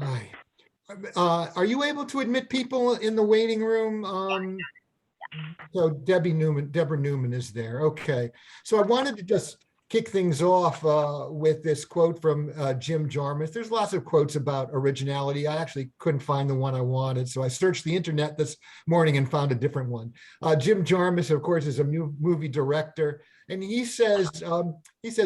Hi. Are you able to admit people in the waiting room? So Deborah Newman is there. Okay. So I wanted to just kick things off with this quote from Jim Jarmusch. There's lots of quotes about originality. I actually couldn't find the one I wanted, so I searched the internet this morning and found a different one. Jim Jarmusch, of course, is a movie director, and he says,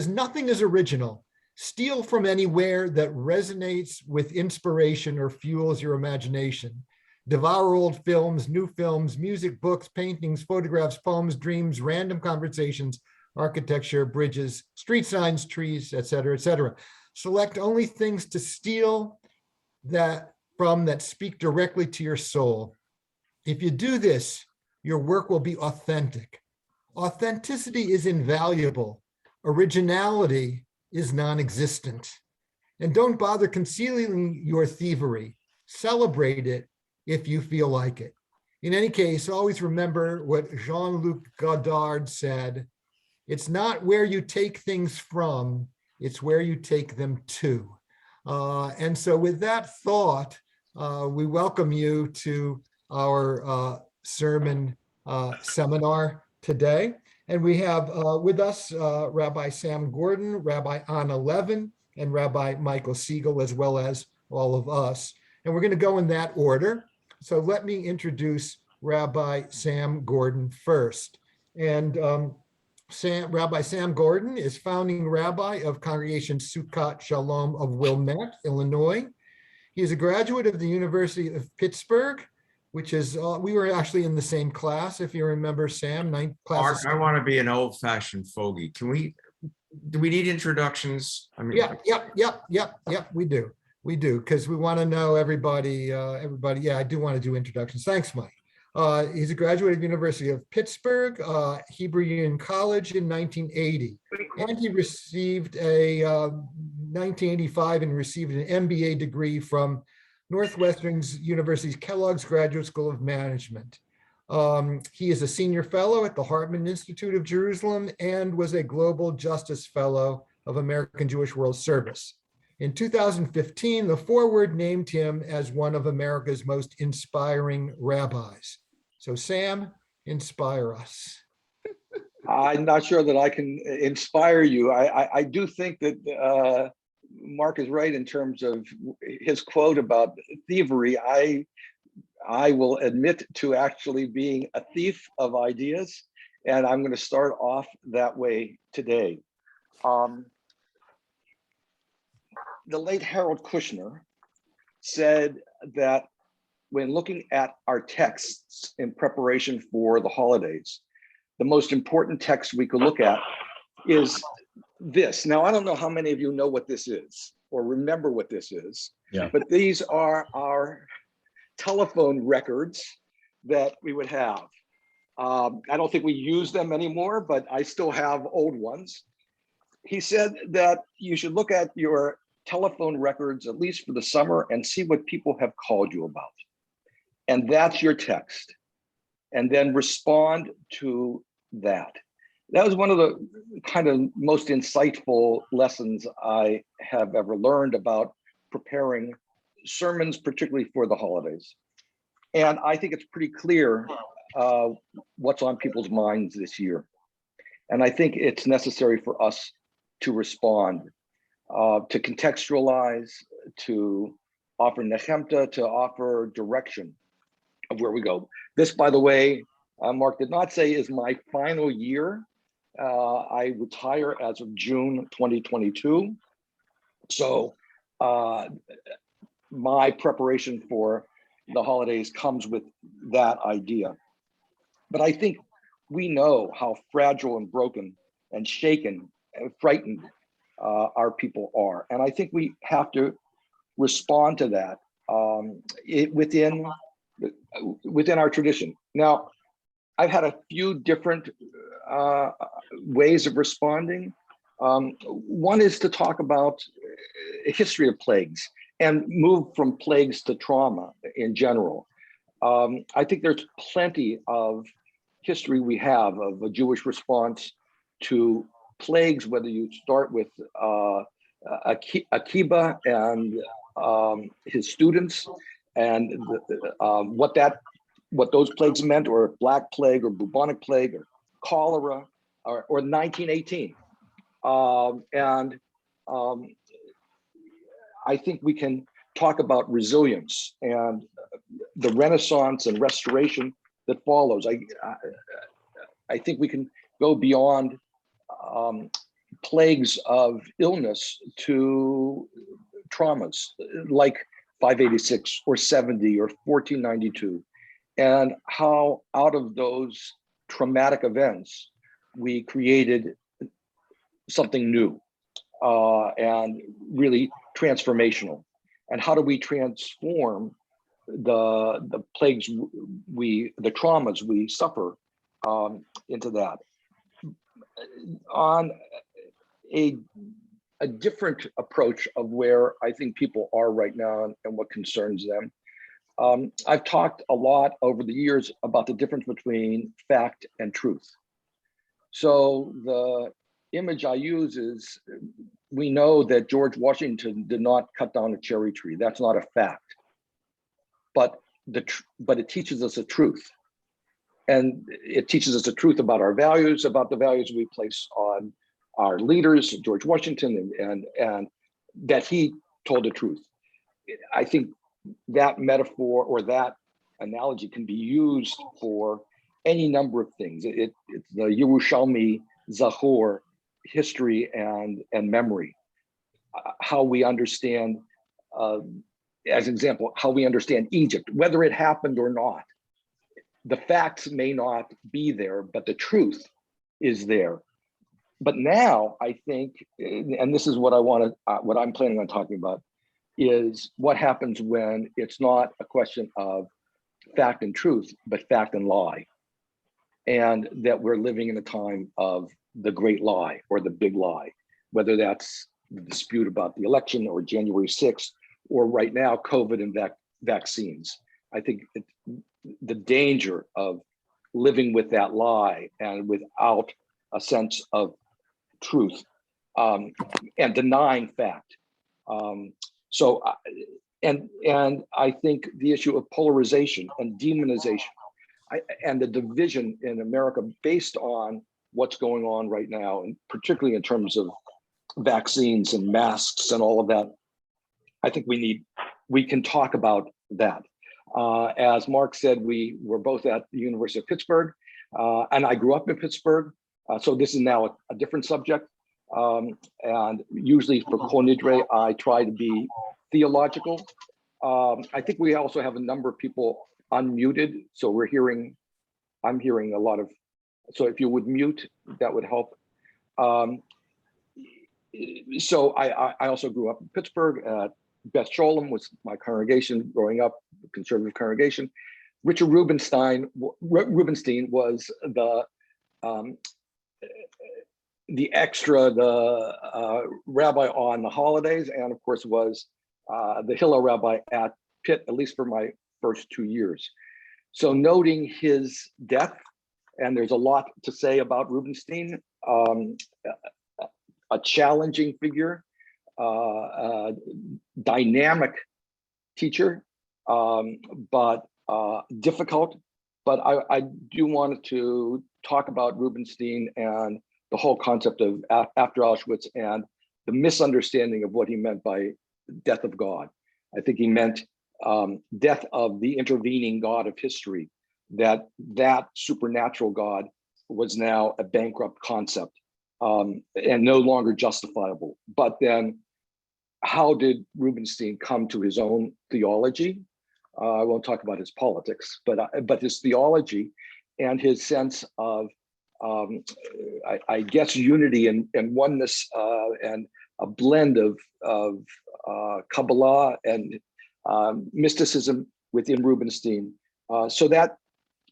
nothing is original. Steal from anywhere that resonates with inspiration or fuels your imagination. Devour old films, new films, music, books, paintings, photographs, poems, dreams, random conversations, architecture, bridges, street signs, trees, et cetera, et cetera. Select only things to steal that speak directly to your soul. If you do this, your work will be authentic. Authenticity is invaluable. Originality is non-existent. And don't bother concealing your thievery. Celebrate it if you feel like it. In any case, always remember what Jean-Luc Godard said: it's not where you take things from, it's where you take them to. And so with that thought, we welcome you to our sermon seminar today. And we have with us Rabbi Sam Gordon, Rabbi Anna Levin, and Rabbi Michael Siegel, as well as all of us. And we're going to go in that order. So let me introduce Rabbi Sam Gordon first. And Rabbi Sam Gordon is founding rabbi of Congregation Sukkot Shalom of Wilmette, Illinois. He is a graduate of the University of Pittsburgh, which is, we were actually in the same class, if you remember, Sam, ninth class. Mark, I want to be an old-fashioned fogey. Do we need introductions? I mean, Yep, we do. We do, because we want to know everybody. Yeah, I do want to do introductions. Thanks, Mike. He's a graduate of the University of Pittsburgh, Hebrew Union College in 1980. And he received a 1985 and received an MBA degree from Northwestern University's Kellogg's Graduate School of Management. He is a senior fellow at the Hartman Institute of Jerusalem and was a Global Justice Fellow of American Jewish World Service. In 2015, the Forward named him as one of America's most inspiring rabbis. So Sam, inspire us. I'm not sure that I can inspire you. I do think that Mark is right in terms of his quote about thievery. I will admit to actually being a thief of ideas, and I'm going to start off that way today. The late Harold Kushner said that when looking at our texts in preparation for the holidays, the most important text we could look at is this. Now, I don't know how many of you know what this is or remember what this is, but these are our telephone records that we would have. I don't think we use them anymore, but I still have old ones. He said that you should look at your telephone records, at least for the summer, and see what people have called you about. And that's your text. And then respond to that. That was one of the kind of most insightful lessons I have ever learned about preparing sermons, particularly for the holidays. And I think it's pretty clear what's on people's minds this year. And I think it's necessary for us to respond, to contextualize, to offer nechemta, to offer direction of where we go. This, by the way, Mark did not say, is my final year. I retire as of June 2022. So my preparation for the holidays comes with that idea. But I think we know how fragile and broken and shaken and frightened our people are. And I think we have to respond to that within our tradition. Now, I've had a few different ways of responding. One is to talk about history of plagues and move from plagues to trauma in general. I think there's plenty of history we have of a Jewish response to plagues, whether you start with Akiba and his students and what those plagues meant, or Black Plague or bubonic plague or cholera or 1918. I think we can talk about resilience and the Renaissance and restoration that follows. I think we can go beyond plagues of illness to traumas like 586 or 70 or 1492, and how out of those traumatic events we created something new and really transformational. And how do we transform the plagues the traumas we suffer into that? On a different approach of where I think people are right now and what concerns them. I've talked a lot over the years about the difference between fact and truth. So the image I use is, we know that George Washington did not cut down a cherry tree. That's not a fact, but it teaches us a truth. And it teaches us the truth about our values, about the values we place on our leaders, George Washington, and that he told the truth. I think that metaphor or that analogy can be used for any number of things. It's the Yerushalmi Zachor, history and memory. How we understand, as an example, how we understand Egypt, whether it happened or not. The facts may not be there, but the truth is there. But now I think, and this is what what I'm planning on talking about, is what happens when it's not a question of fact and truth, but fact and lie. And that we're living in a time of the great lie or the big lie, whether that's the dispute about the election or January 6th, or right now, COVID and vaccines. I think the danger of living with that lie and without a sense of truth and denying fact. And I think the issue of polarization and demonization and the division in America based on what's going on right now, and particularly in terms of vaccines and masks and all of that, I think we can talk about that. As Mark said, we were both at the University of Pittsburgh, and I grew up in Pittsburgh. So this is now a different subject. And usually for Kol Nidre, I try to be theological. I think we also have a number of people unmuted. So I'm hearing a lot of, so if you would mute, that would help. So I also grew up in Pittsburgh. Beth Sholem was my congregation growing up, conservative congregation. Richard Rubenstein was the rabbi on the holidays, and of course was the Hillel rabbi at Pitt, at least for my first 2 years. So noting his death, and there's a lot to say about Rubenstein, a challenging figure, dynamic teacher, but difficult. But I do want to talk about Rubenstein and the whole concept of after Auschwitz and the misunderstanding of what he meant by death of God. I think he meant death of the intervening God of history, that supernatural God was now a bankrupt concept and no longer justifiable. But then how did Rubenstein come to his own theology? I won't talk about his politics, but his theology and his sense of, I guess, unity and oneness and a blend of Kabbalah and mysticism within Rubenstein. So that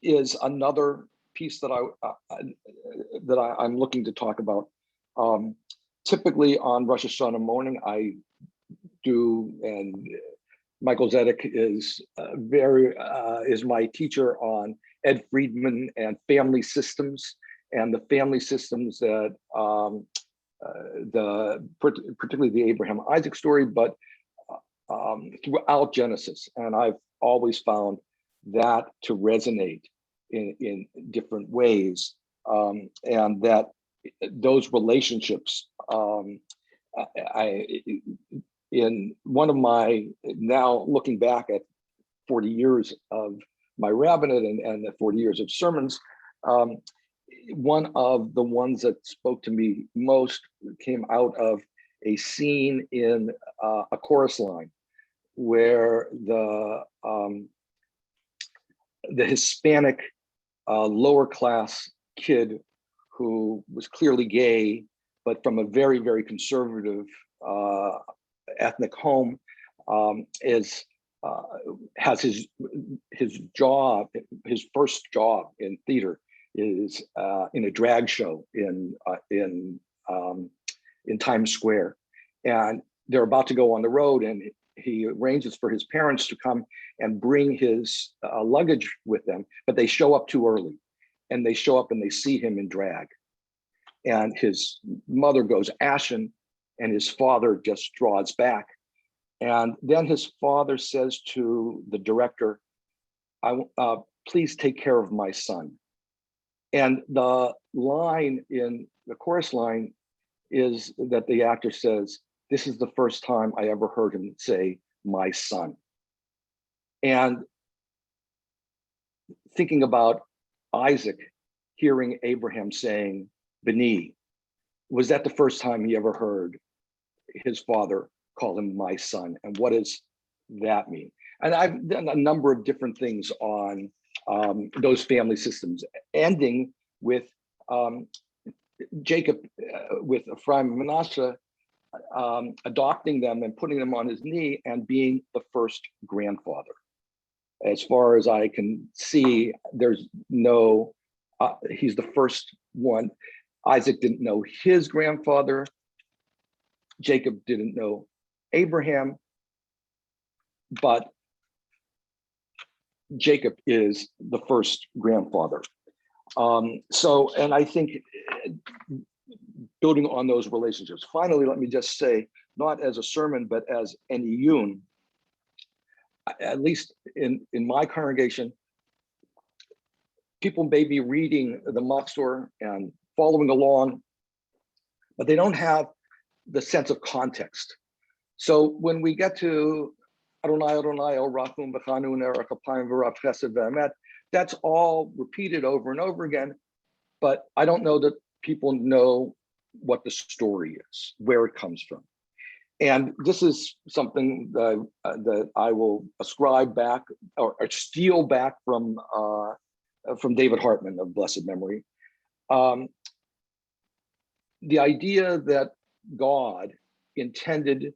is another piece that I'm looking to talk about. Typically on Rosh Hashanah morning, I do, and Michael Zedek is is my teacher on Ed Friedman and family systems, and the family systems that particularly the Abraham Isaac story, but throughout Genesis. And I've always found that to resonate in different ways. And that those relationships, in one of my, now looking back at 40 years of my rabbinate and the 40 years of sermons, one of the ones that spoke to me most came out of a scene in A Chorus Line, where the Hispanic lower class kid who was clearly gay, but from a very, very conservative ethnic home, has his job, his first job in theater is in a drag show in Times Square, and they're about to go on the road, and he arranges for his parents to come and bring his luggage with them, but they show up too early, and they show up and they see him in drag, and his mother goes ashen, and his father just draws back. And then his father says to the director, please take care of my son. And the line in the chorus line is that the actor says, this is the first time I ever heard him say, my son. And thinking about Isaac hearing Abraham saying, Beni, was that the first time he ever heard his father call him my son? And what does that mean? And I've done a number of different things on those family systems, ending with Jacob, with Ephraim and Manasseh, adopting them and putting them on his knee and being the first grandfather. As far as I can see, there's no, he's the first one. Isaac didn't know his grandfather. Jacob didn't know Abraham, but Jacob is the first grandfather. And I think building on those relationships. Finally, let me just say, not as a sermon, but as an iyun, at least in my congregation, people may be reading the Machzor and following along, but they don't have the sense of context. So when we get to Adonai, Adonai, El Rachum V'Chanun Erech Apayim V'Rav Chesed V'Emet, that's all repeated over and over again, but I don't know that people know what the story is, where it comes from. And this is something that I will ascribe back or steal back from David Hartman of blessed memory. The idea that God intended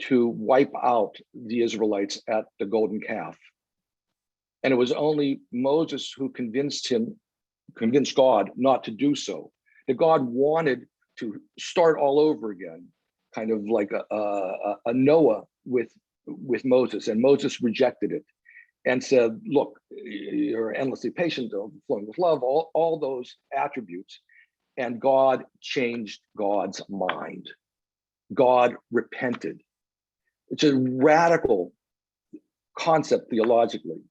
to wipe out the Israelites at the golden calf. And it was only Moses who convinced God not to do so. That God wanted to start all over again, kind of like a Noah with Moses, and Moses rejected it and said, look, you're endlessly patient, overflowing with love, all those attributes. And God changed God's mind. God repented. It's a radical concept theologically.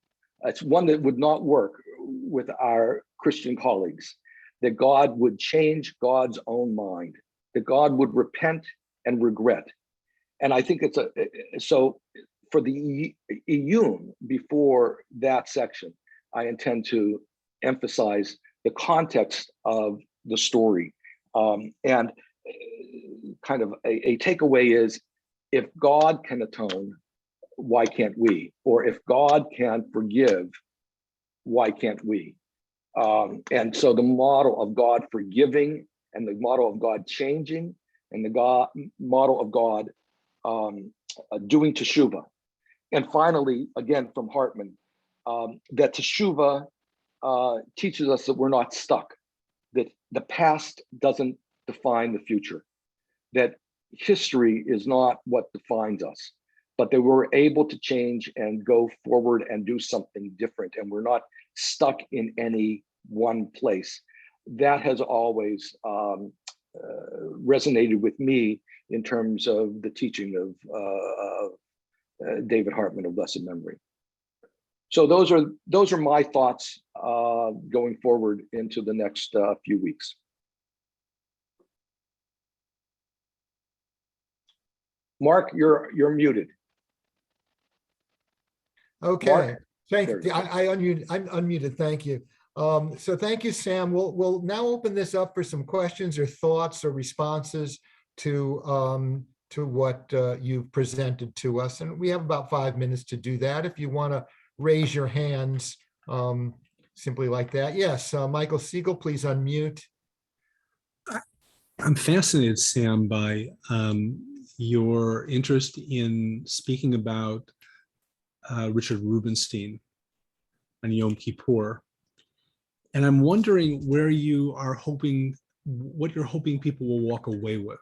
It's one that would not work with our Christian colleagues, that God would change God's own mind, that God would repent and regret. And I think so for the iyun before that section, I intend to emphasize the context of the story. And kind of a takeaway is, if God can atone, why can't we? Or if God can forgive, why can't we? And so the model of God forgiving, and the model of God changing, and the model of God doing teshuvah. And finally, again from Hartman, that teshuvah teaches us that we're not stuck, that the past doesn't define the future, that history is not what defines us, but that we're able to change and go forward and do something different, and we're not stuck in any one place. That has always resonated with me in terms of the teaching of David Hartman of blessed memory. So those are my thoughts going forward into the next few weeks. Mark, you're muted. Okay, Mark? thank There you. you I'm unmuted. Thank you. So thank you, Sam. We'll now open this up for some questions or thoughts or responses to what you've presented to us. And we have about 5 minutes to do that. If you want to raise your hands simply like that. Yes, Michael Siegel, please unmute. I'm fascinated, Sam, by your interest in speaking about Richard Rubenstein on Yom Kippur. And I'm wondering where you are hoping, what you're hoping people will walk away with.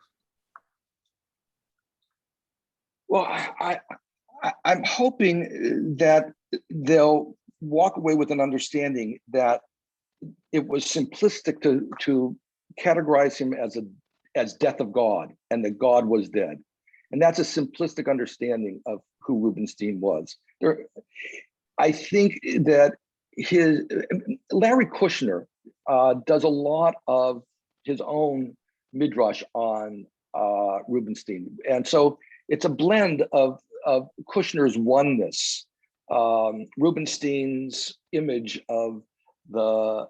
Well, I'm hoping that they'll walk away with an understanding that it was simplistic to categorize him as death of God and that God was dead. And that's a simplistic understanding of who Rubenstein was. I think that Larry Kushner does a lot of his own midrash on Rubenstein. And so it's a blend of Kushner's oneness, Rubenstein's image of the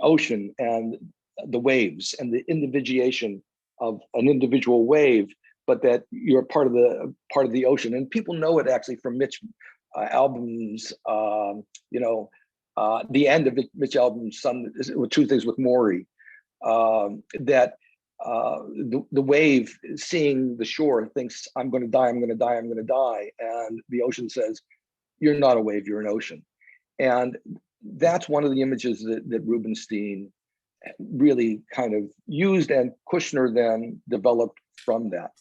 ocean and the waves and the individuation of an individual wave, but that you're part of the ocean. And people know it actually from Mitch Albom's, the end of Mitch Albom's Tuesdays with Morrie, that the wave seeing the shore thinks, I'm going to die, I'm going to die, I'm going to die. And the ocean says, you're not a wave, you're an ocean. And that's one of the images that Rubenstein really kind of used, and Kushner then developed from that.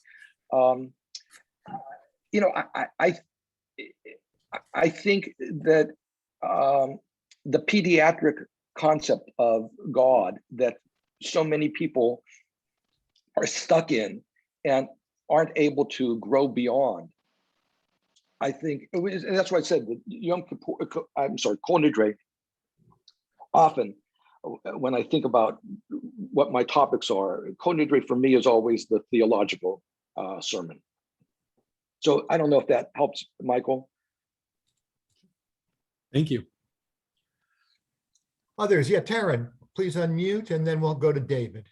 I think that the pediatric concept of God that so many people are stuck in and aren't able to grow beyond. I think, and that's why I said that Yom Kippur, Kol Nidre, often when I think about what my topics are, Kol Nidre for me is always the theological sermon. So I don't know if that helps, Michael. Thank you. Others, yeah, Taryn, please unmute, and then we'll go to David.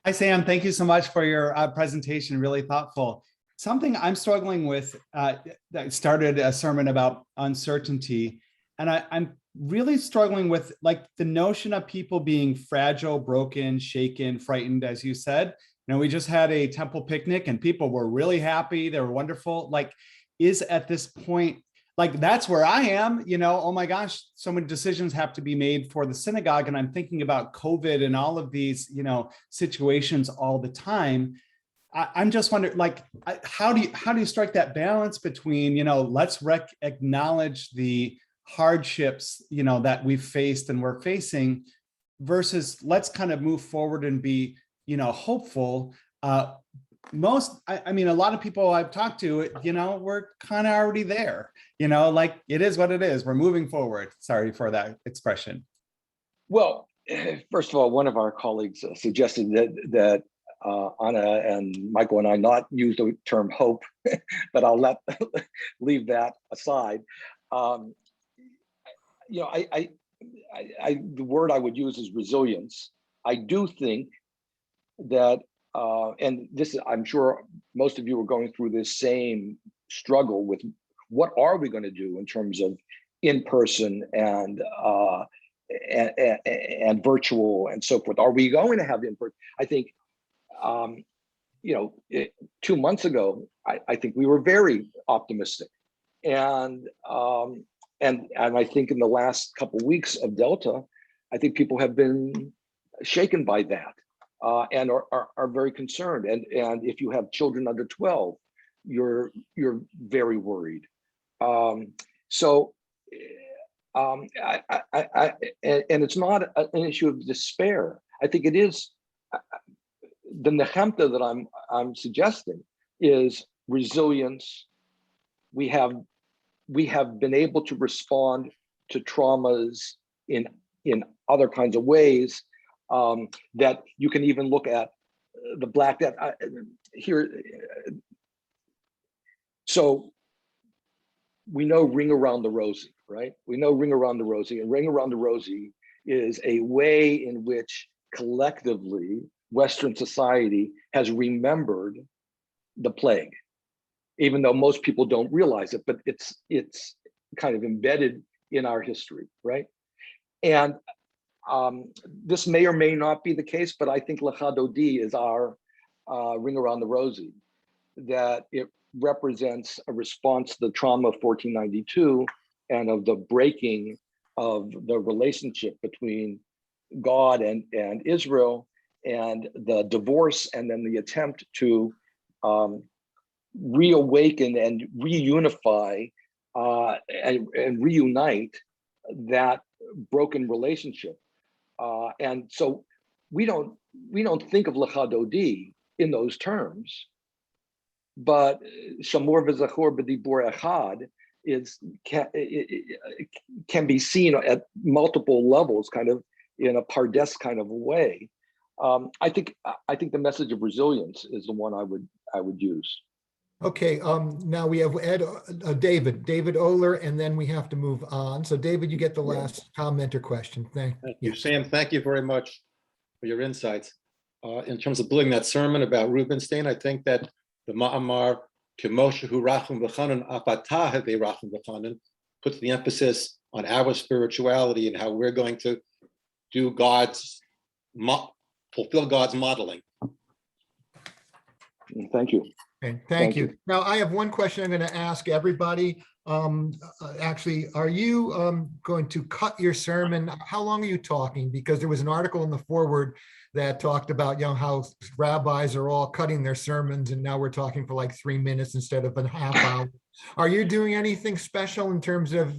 Hi, Sam. Thank you so much for your presentation. Really thoughtful. Something I'm struggling with, that started a sermon about uncertainty. And I'm really struggling with like the notion of people being fragile, broken, shaken, frightened, as you said. We just had a temple picnic and people were really happy. They were wonderful. Like, is at this point, like, that's where I am, oh my gosh, so many decisions have to be made for the synagogue. And I'm thinking about COVID and all of these, situations all the time. I'm just wondering, like, how do you strike that balance between, let's acknowledge the hardships, that we've faced and we're facing, versus let's kind of move forward and be, hopeful. I mean, a lot of people I've talked to, we're kind of already there, like it is what it is. We're moving forward. Sorry for that expression. Well, first of all, one of our colleagues suggested that Anna and Michael and I not use the term hope, but I'll leave that aside. The word I would use is resilience. I do think that, and this is, I'm sure most of you are going through this same struggle with what are we going to do in terms of in-person and virtual and so forth. Are we going to have in-person? I think, 2 months ago, I think we were very optimistic. And I think in the last couple of weeks of Delta, I think people have been shaken by that and are very concerned. And if you have children under 12, you're very worried. And it's not an issue of despair. I think it is the nechemta that I'm suggesting is resilience, we have been able to respond to traumas in other kinds of ways, that you can even look at the Black Death here. So we know Ring Around the Rosie, right? We know Ring Around the Rosie, and Ring Around the Rosie is a way in which collectively Western society has remembered the plague, even though most people don't realize it, but it's kind of embedded in our history, right? And this may or may not be the case, but I think Lecha Dodi is our Ring Around the Rosie, that it represents a response to the trauma of 1492 and of the breaking of the relationship between God and Israel, and the divorce, and then the attempt to reawaken and reunify and reunite that broken relationship. And so we don't think of Lecha Dodi in those terms, but Shamor v'Zachor b'Dibur Echad can be seen at multiple levels, kind of in a Pardes kind of way. I think the message of resilience is the one I would use. Okay, now we have David Oler, and then we have to move on. So David, you get the last comment or question. Thank you, you. Sam. Thank you very much for your insights. In terms of building that sermon about Rubenstein, I think that the Ma'amar Kemoshe Hu Rachum V'chanan Apatah Heve Rachum V'chanan puts the emphasis on our spirituality and how we're going to do fulfill God's modeling. Thank you. Okay, thank you. Now, I have one question I'm going to ask everybody. Actually, are you going to cut your sermon? How long are you talking? Because there was an article in the foreword that talked about, how rabbis are all cutting their sermons, and now we're talking for like 3 minutes instead of a half hour. Are you doing anything special in terms of,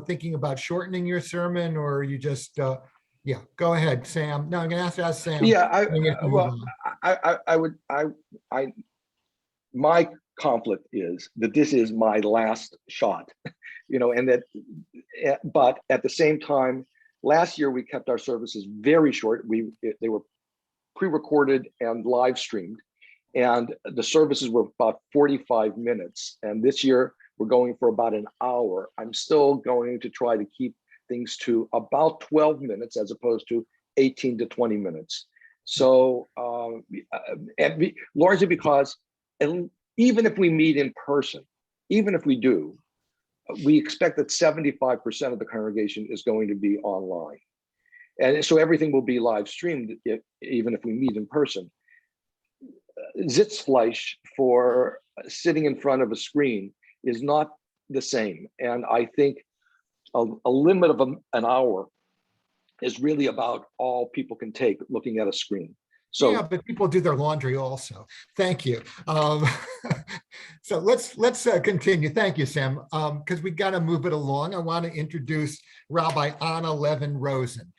thinking about shortening your sermon, or are you just, yeah, go ahead, Sam. No, I'm going to have to ask Sam. Yeah, my conflict is that this is my last shot, and that, but at the same time, last year we kept our services very short. They were pre-recorded and live streamed, and the services were about 45 minutes. And this year we're going for about an hour. I'm still going to try to keep things to about 12 minutes as opposed to 18 to 20 minutes. So largely because, and even if we meet in person, even if we do, we expect that 75% of the congregation is going to be online. And so everything will be live streamed, even if we meet in person. Sitzfleisch for sitting in front of a screen is not the same. And I think a limit of an hour is really about all people can take looking at a screen. So yeah, but people do their laundry also. Thank you. So let's continue. Thank you, Sam. Because we got to move it along. I want to introduce Rabbi Anna Levin Rosen.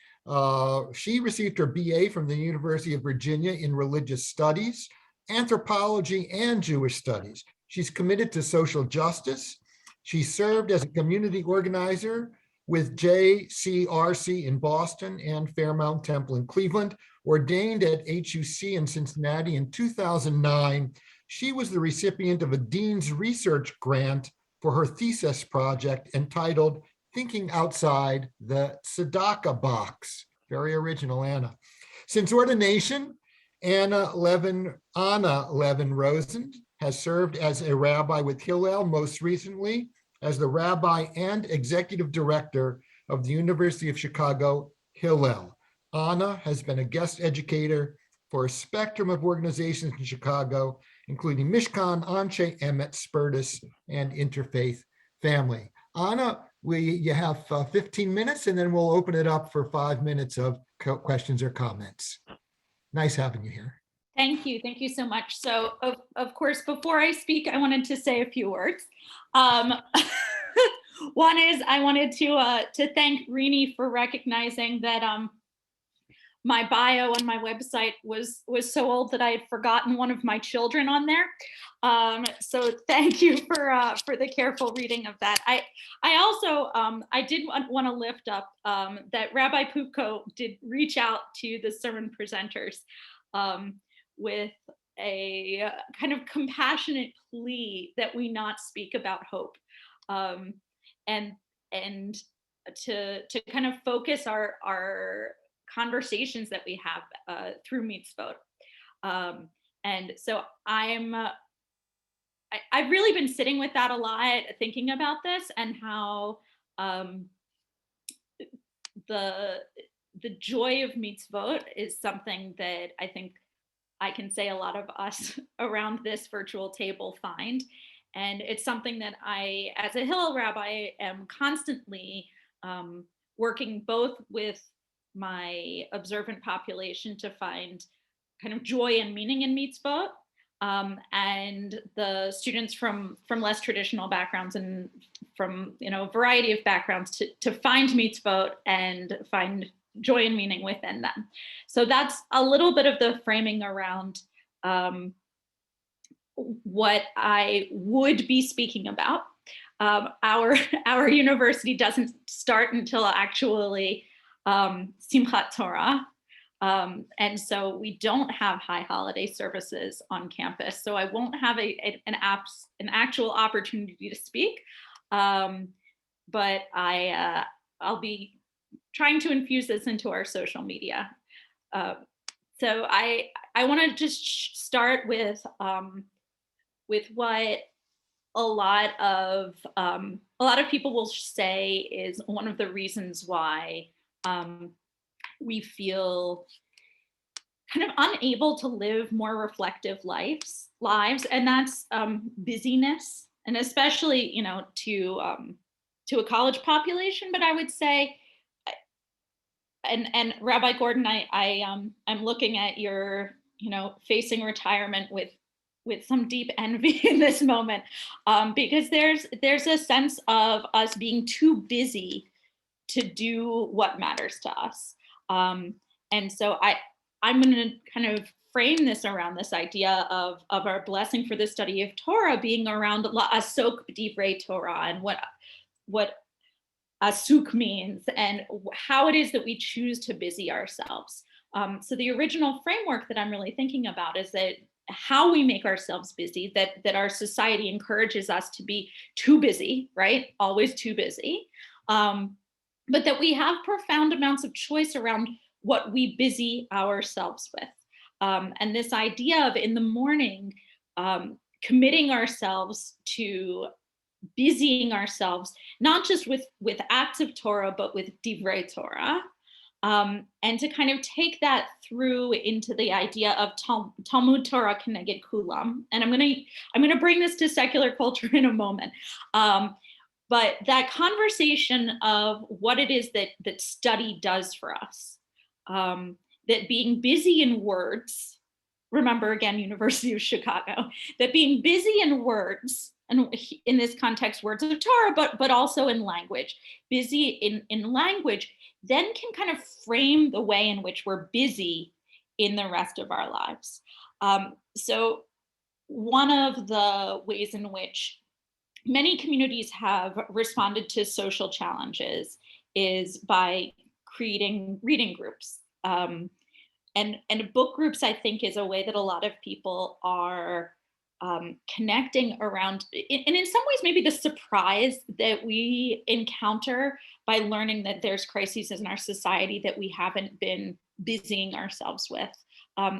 She received her BA from the University of Virginia in religious studies, anthropology, and Jewish studies. She's committed to social justice. She served as a community organizer with JCRC in Boston and Fairmount Temple in Cleveland. Ordained at HUC in Cincinnati in 2009, she was the recipient of a Dean's Research Grant for her thesis project entitled Thinking Outside the Tzedakah Box. Very original, Anna. Since ordination, Anna Levin Rosen has served as a rabbi with Hillel, most recently as the rabbi and executive director of the University of Chicago Hillel. Anna has been a guest educator for a spectrum of organizations in Chicago, including Mishkan, Anshe, Emet, Spertus, and Interfaith Family. Anna, you have 15 minutes, and then we'll open it up for 5 minutes of questions or comments. Nice having you here. Thank you. Thank you so much. So, of course, before I speak, I wanted to say a few words. One is I wanted to thank Rini for recognizing that my bio on my website was so old that I had forgotten one of my children on there. So thank you for the careful reading of that. I also I did want to lift up that Rabbi Pupko did reach out to the sermon presenters with a kind of compassionate plea that we not speak about hope, and to kind of focus our conversations that we have through Mitzvot. And so I've really been sitting with that a lot, thinking about this and how the joy of Mitzvot is something that I think I can say a lot of us around this virtual table find. And it's something that I, as a Hillel rabbi, am constantly working both with my observant population to find kind of joy and meaning in Mitzvot, and the students from less traditional backgrounds and from a variety of backgrounds to find Mitzvot and find joy and meaning within them. So that's a little bit of the framing around what I would be speaking about. Our university doesn't start until actually Simchat Torah. And so we don't have high holiday services on campus. So I won't have an actual opportunity to speak. But I'll be trying to infuse this into our social media. So I want to just start with what a lot of people will say is one of the reasons why we feel kind of unable to live more reflective lives, and that's busyness, and especially to a college population. But I would say, and Rabbi Gordon, I'm looking at your facing retirement with some deep envy in this moment, because there's a sense of us being too busy to do what matters to us. And so I'm going to kind of frame this around this idea of our blessing for the study of Torah being around asok b'divrei Torah, and what asuk means and how it is that we choose to busy ourselves. So the original framework that I'm really thinking about is that how we make ourselves busy, that our society encourages us to be too busy, right? Always too busy. But that we have profound amounts of choice around what we busy ourselves with. And this idea of in the morning, committing ourselves to busying ourselves, not just with acts of Torah, but with divrei Torah, and to kind of take that through into the idea of Talmud Torah Keneged Kulam. And I'm gonna bring this to secular culture in a moment. But that conversation of what it is that study does for us, that being busy in words, remember again, University of Chicago, that being busy in words, and in this context, words of Torah, but also in language, busy in language, then can kind of frame the way in which we're busy in the rest of our lives. So one of the ways in which many communities have responded to social challenges is by creating reading groups. And book groups, I think, is a way that a lot of people are connecting around, and in some ways, maybe the surprise that we encounter by learning that there's crises in our society that we haven't been busying ourselves with.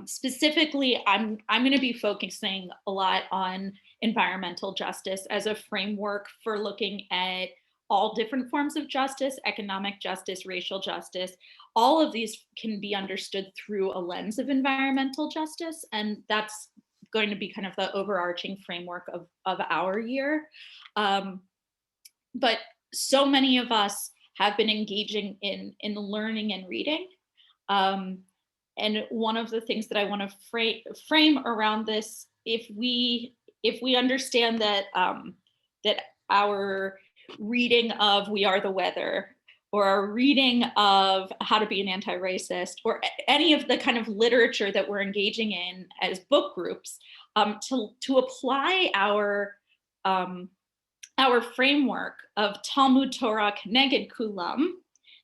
Specifically, I'm going to be focusing a lot on environmental justice as a framework for looking at all different forms of justice, economic justice, racial justice. All of these can be understood through a lens of environmental justice, and that's going to be kind of the overarching framework of our year. But so many of us have been engaging in learning and reading. And one of the things that I want to frame around this, if we understand that that our reading of We Are the Weather or a reading of How to Be an Anti-Racist, or any of the kind of literature that we're engaging in as book groups, to apply our framework of Talmud Torah Keneged Kulam,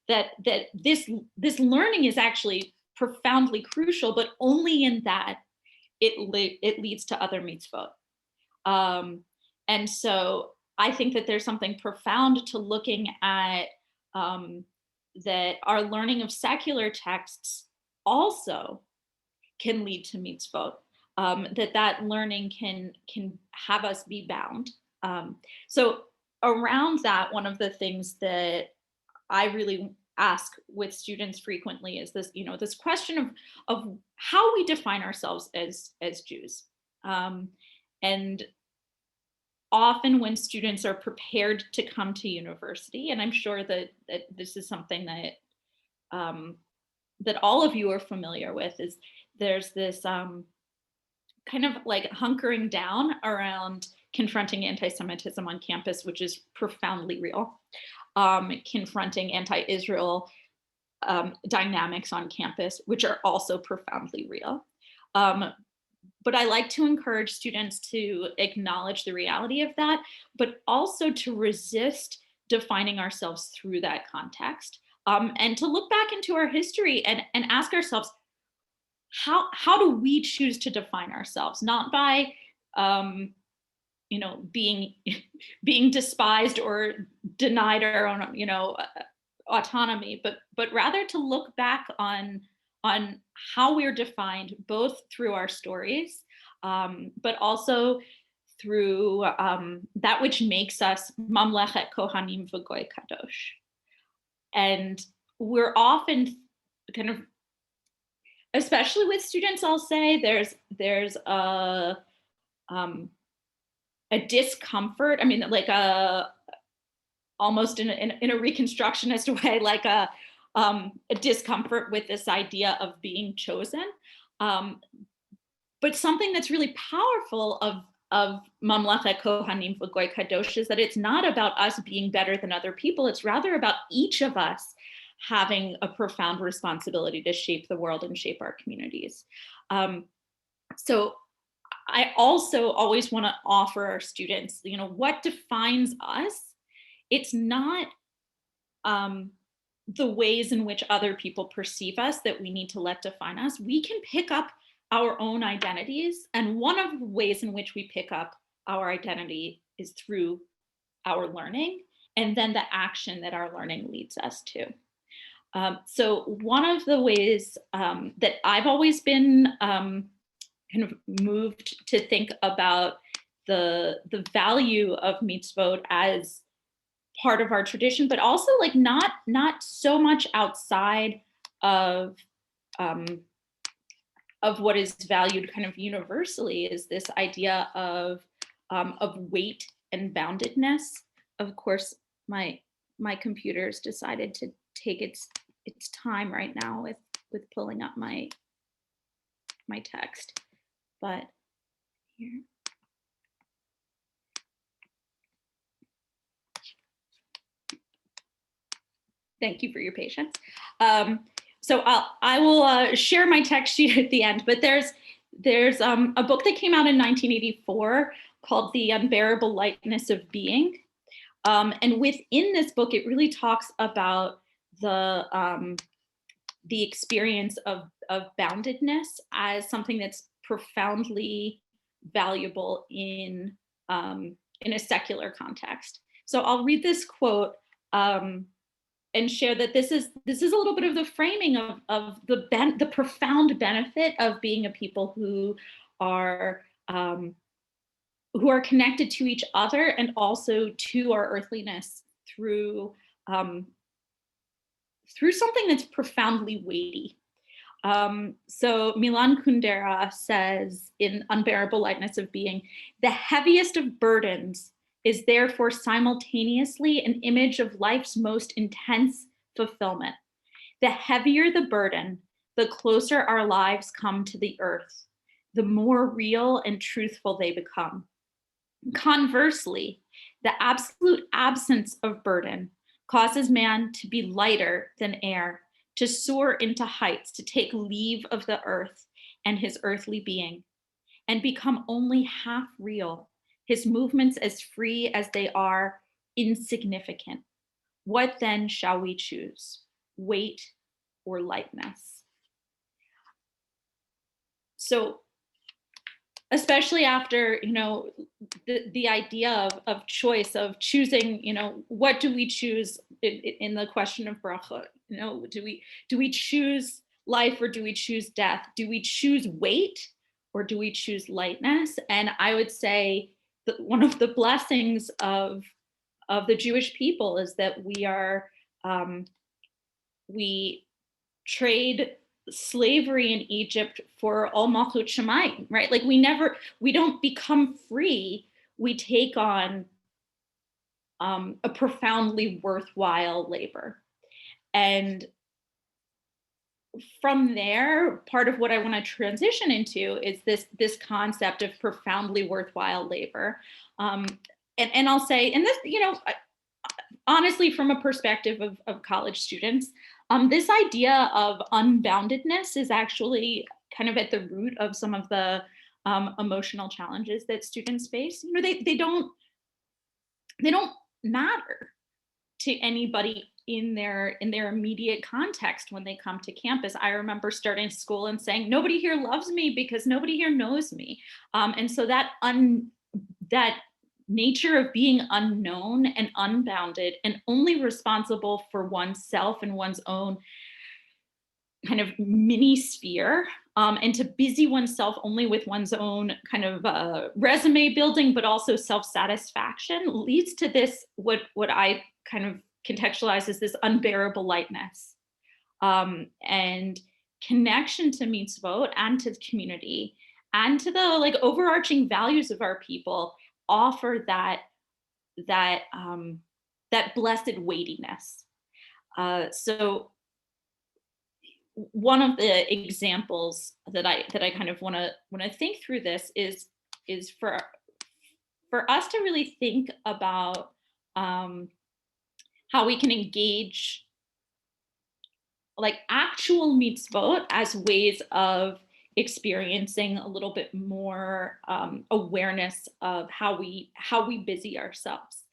that this learning is actually profoundly crucial, but only in that it leads to other mitzvot. And so I think that there's something profound to looking at that our learning of secular texts also can lead to mitzvot, that learning can have us be bound. So around that, one of the things that I really ask with students frequently is this, this question of how we define ourselves as Jews. And often when students are prepared to come to university, and I'm sure that this is something that that all of you are familiar with, is there's this kind of like hunkering down around confronting anti-Semitism on campus, which is profoundly real. Confronting anti-Israel dynamics on campus, which are also profoundly real. But I like to encourage students to acknowledge the reality of that, but also to resist defining ourselves through that context, and to look back into our history and ask ourselves, how do we choose to define ourselves? Not by being despised or denied our own autonomy, but rather to look back on how we're defined, both through our stories, but also through that which makes us Mamlechet Kohanim V'Goy Kadosh. And we're often kind of, especially with students, I'll say there's a discomfort. I mean, like almost in a Reconstructionist way, like a discomfort with this idea of being chosen. But something that's really powerful of Mamlechet Kohanim V'Goy Kadosh is that it's not about us being better than other people. It's rather about each of us having a profound responsibility to shape the world and shape our communities. So I also always want to offer our students, what defines us? It's not the ways in which other people perceive us that we need to let define us. We can pick up our own identities. And one of the ways in which we pick up our identity is through our learning, and then the action that our learning leads us to. So one of the ways that I've always been kind of moved to think about the value of mitzvot as part of our tradition, but also like not so much outside of what is valued kind of universally, is this idea of weight and boundedness. Of course, my computer's decided to take its time right now with pulling up my text, but here. Thank you for your patience. So I will share my text sheet at the end, but there's a book that came out in 1984 called The Unbearable Lightness of Being. And within this book, it really talks about the experience of boundedness as something that's profoundly valuable in a secular context. So I'll read this quote and share that this is a little bit of the framing of the profound benefit of being a people who are connected to each other and also to our earthliness through something that's profoundly weighty. So Milan Kundera says in Unbearable Lightness of Being, the heaviest of burdens is therefore simultaneously an image of life's most intense fulfillment. The heavier the burden, the closer our lives come to the earth, the more real and truthful they become. Conversely, the absolute absence of burden causes man to be lighter than air, to soar into heights, to take leave of the earth and his earthly being, and become only half real, his movements as free as they are insignificant. What then shall we choose, weight or lightness? So, especially after, the idea of choice, of choosing, what do we choose in the question of brachot? Do we choose life or do we choose death? Do we choose weight or do we choose lightness? And I would say that one of the blessings of the Jewish people is that we trade slavery in Egypt for all Malchut Shemayim, right? Like we don't become free. We take on a profoundly worthwhile labor. And from there, part of what I want to transition into is this concept of profoundly worthwhile labor. And I'll say, and this, honestly, from a perspective of college students, this idea of unboundedness is actually kind of at the root of some of the emotional challenges that students face. They don't matter to anybody in their immediate context when they come to campus. I remember starting school and saying, nobody here loves me because nobody here knows me. And so that nature of being unknown and unbounded and only responsible for oneself and one's own kind of mini sphere, and to busy oneself only with one's own kind of resume building, but also self-satisfaction, leads to this, what I kind of contextualize as this unbearable lightness, and connection to mitzvot and to the community and to the overarching values of our people offer that blessed weightiness. So one of the examples that I kind of want to think through this is for us to really think about how we can engage actual mitzvot as ways of experiencing a little bit more awareness of how we busy ourselves.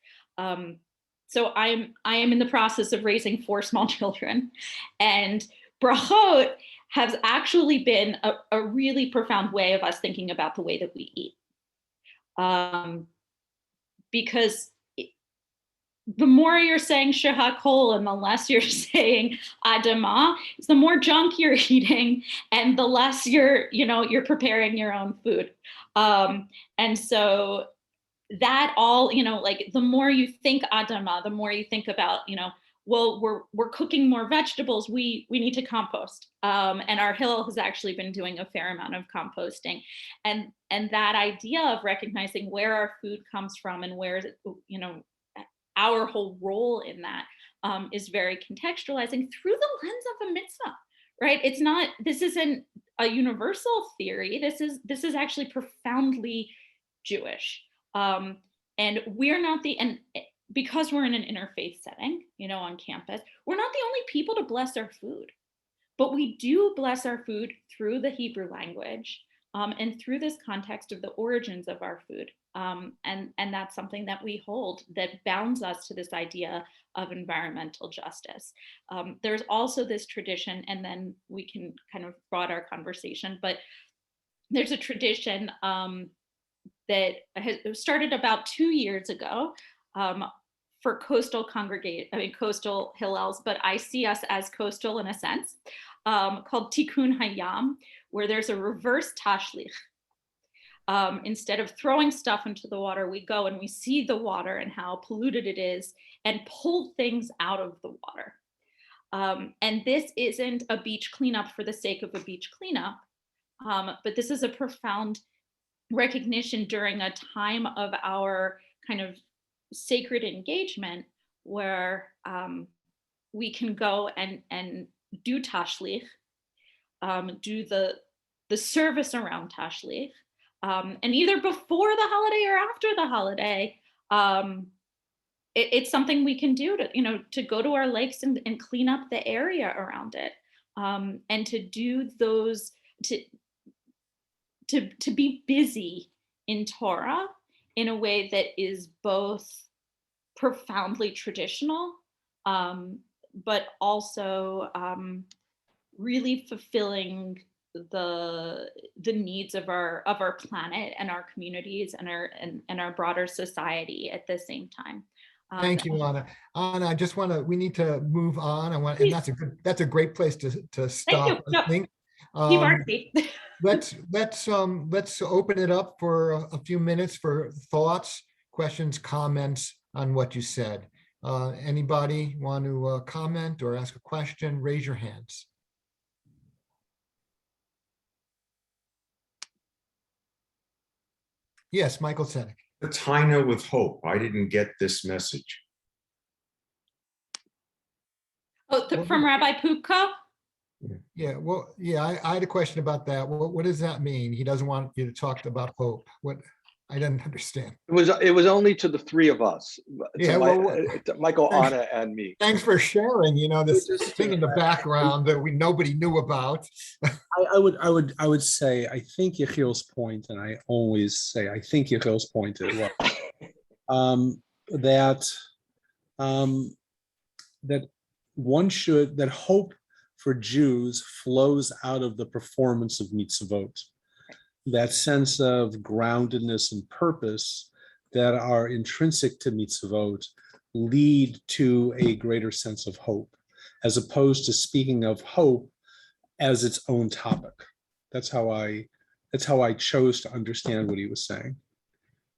So I am in the process of raising 4 small children, and brachot has actually been a really profound way of us thinking about the way that we eat, because the more you're saying shehakol and the less you're saying adama, the more junk you're eating and the less you're preparing your own food. And so that all, the more you think adama, the more you think about, well, we're cooking more vegetables, we need to compost. And our Hillel has actually been doing a fair amount of composting. And that idea of recognizing where our food comes from and where, our whole role in that is very contextualizing through the lens of a mitzvah, right? This isn't a universal theory. This is actually profoundly Jewish. And because we're in an interfaith setting, on campus, we're not the only people to bless our food, but we do bless our food through the Hebrew language, and through this context of the origins of our food. And that's something that we hold that bounds us to this idea of environmental justice. There's also this tradition, and then we can kind of broaden our conversation, but there's a tradition that has started about 2 years ago for coastal Hillels, but I see us as coastal in a sense, called Tikkun Hayam, where there's a reverse tashlich. Instead of throwing stuff into the water, we go and we see the water and how polluted it is and pull things out of the water. And this isn't a beach cleanup for the sake of a beach cleanup, but this is a profound recognition during a time of our kind of sacred engagement where we can go and do tashlich, do the service around tashlich, and either before the holiday or after the holiday, it's something we can do to, to go to our lakes and clean up the area around it. And to do those, to be busy in Torah in a way that is both profoundly traditional, but also really fulfilling the needs of our planet and our communities and our broader society at the same time. Thank you, Anna. Anna, I just we need to move on. And Please. that's a great place to stop, you. I think. Keep artsy. Let's open it up for a few minutes for thoughts, questions, comments on what you said. Anybody want to comment or ask a question? Raise your hands. Yes, Michael Senek. The Taina with hope. I didn't get this message. Oh, from Rabbi Pupko? Yeah, well, yeah, I had a question about that. What does that mean? He doesn't want you to talk about hope. What? I didn't understand. It was only to the three of us. Yeah, to Michael, Anna, and me. Thanks for sharing, this thing in the background that nobody knew about. I would say, I think Yechiel's point, and I always say, I think Yechiel's point is that hope for Jews flows out of the performance of mitzvot. That sense of groundedness and purpose that are intrinsic to mitzvot lead to a greater sense of hope, as opposed to speaking of hope as its own topic. That's how I chose to understand what he was saying.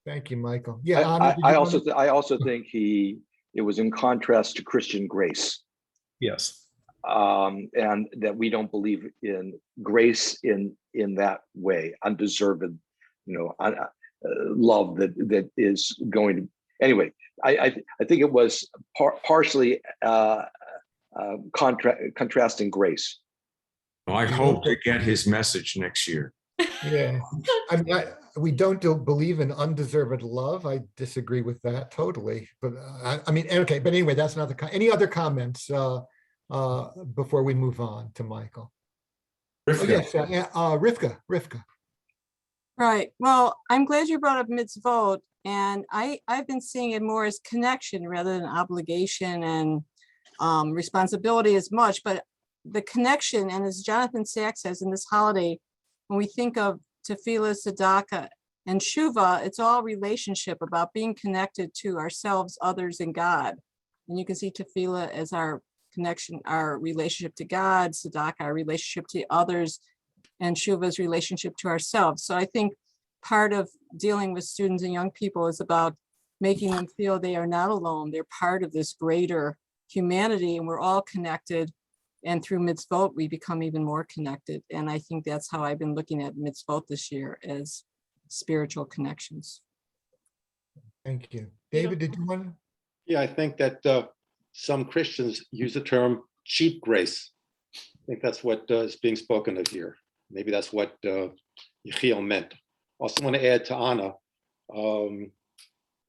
Thank you, Michael. Yeah, I also think it was in contrast to Christian grace. Yes. And that we don't believe in grace in that way, undeserved, love that is going to. Anyway, I think it was partially contrasting grace. I hope to get his message next year. Yeah, I mean, we don't believe in undeserved love. I disagree with that totally. But I mean, okay. But anyway, that's not any other comments before we move on to Michael. Rivka. Oh, yes, Rivka. Right. Well, I'm glad you brought up mitzvot, and I've been seeing it more as connection rather than obligation and responsibility as much. But the connection, and as Jonathan Sachs says in this holiday, when we think of tefillah, tzedakah, and tshuva, it's all relationship about being connected to ourselves, others, and God. And you can see tefillah as our connection, our relationship to God, tzedakah, our relationship to others, and tshuva's relationship to ourselves. So I think part of dealing with students and young people is about making them feel they are not alone. They're part of this greater humanity, and we're all connected. And through mitzvot, we become even more connected. And I think that's how I've been looking at mitzvot this year, as spiritual connections. Thank you. David, did you want to? Yeah, I think that some Christians use the term cheap grace. I think that's what is being spoken of here. Maybe that's what Yechiel meant. Also want to add to Anna, you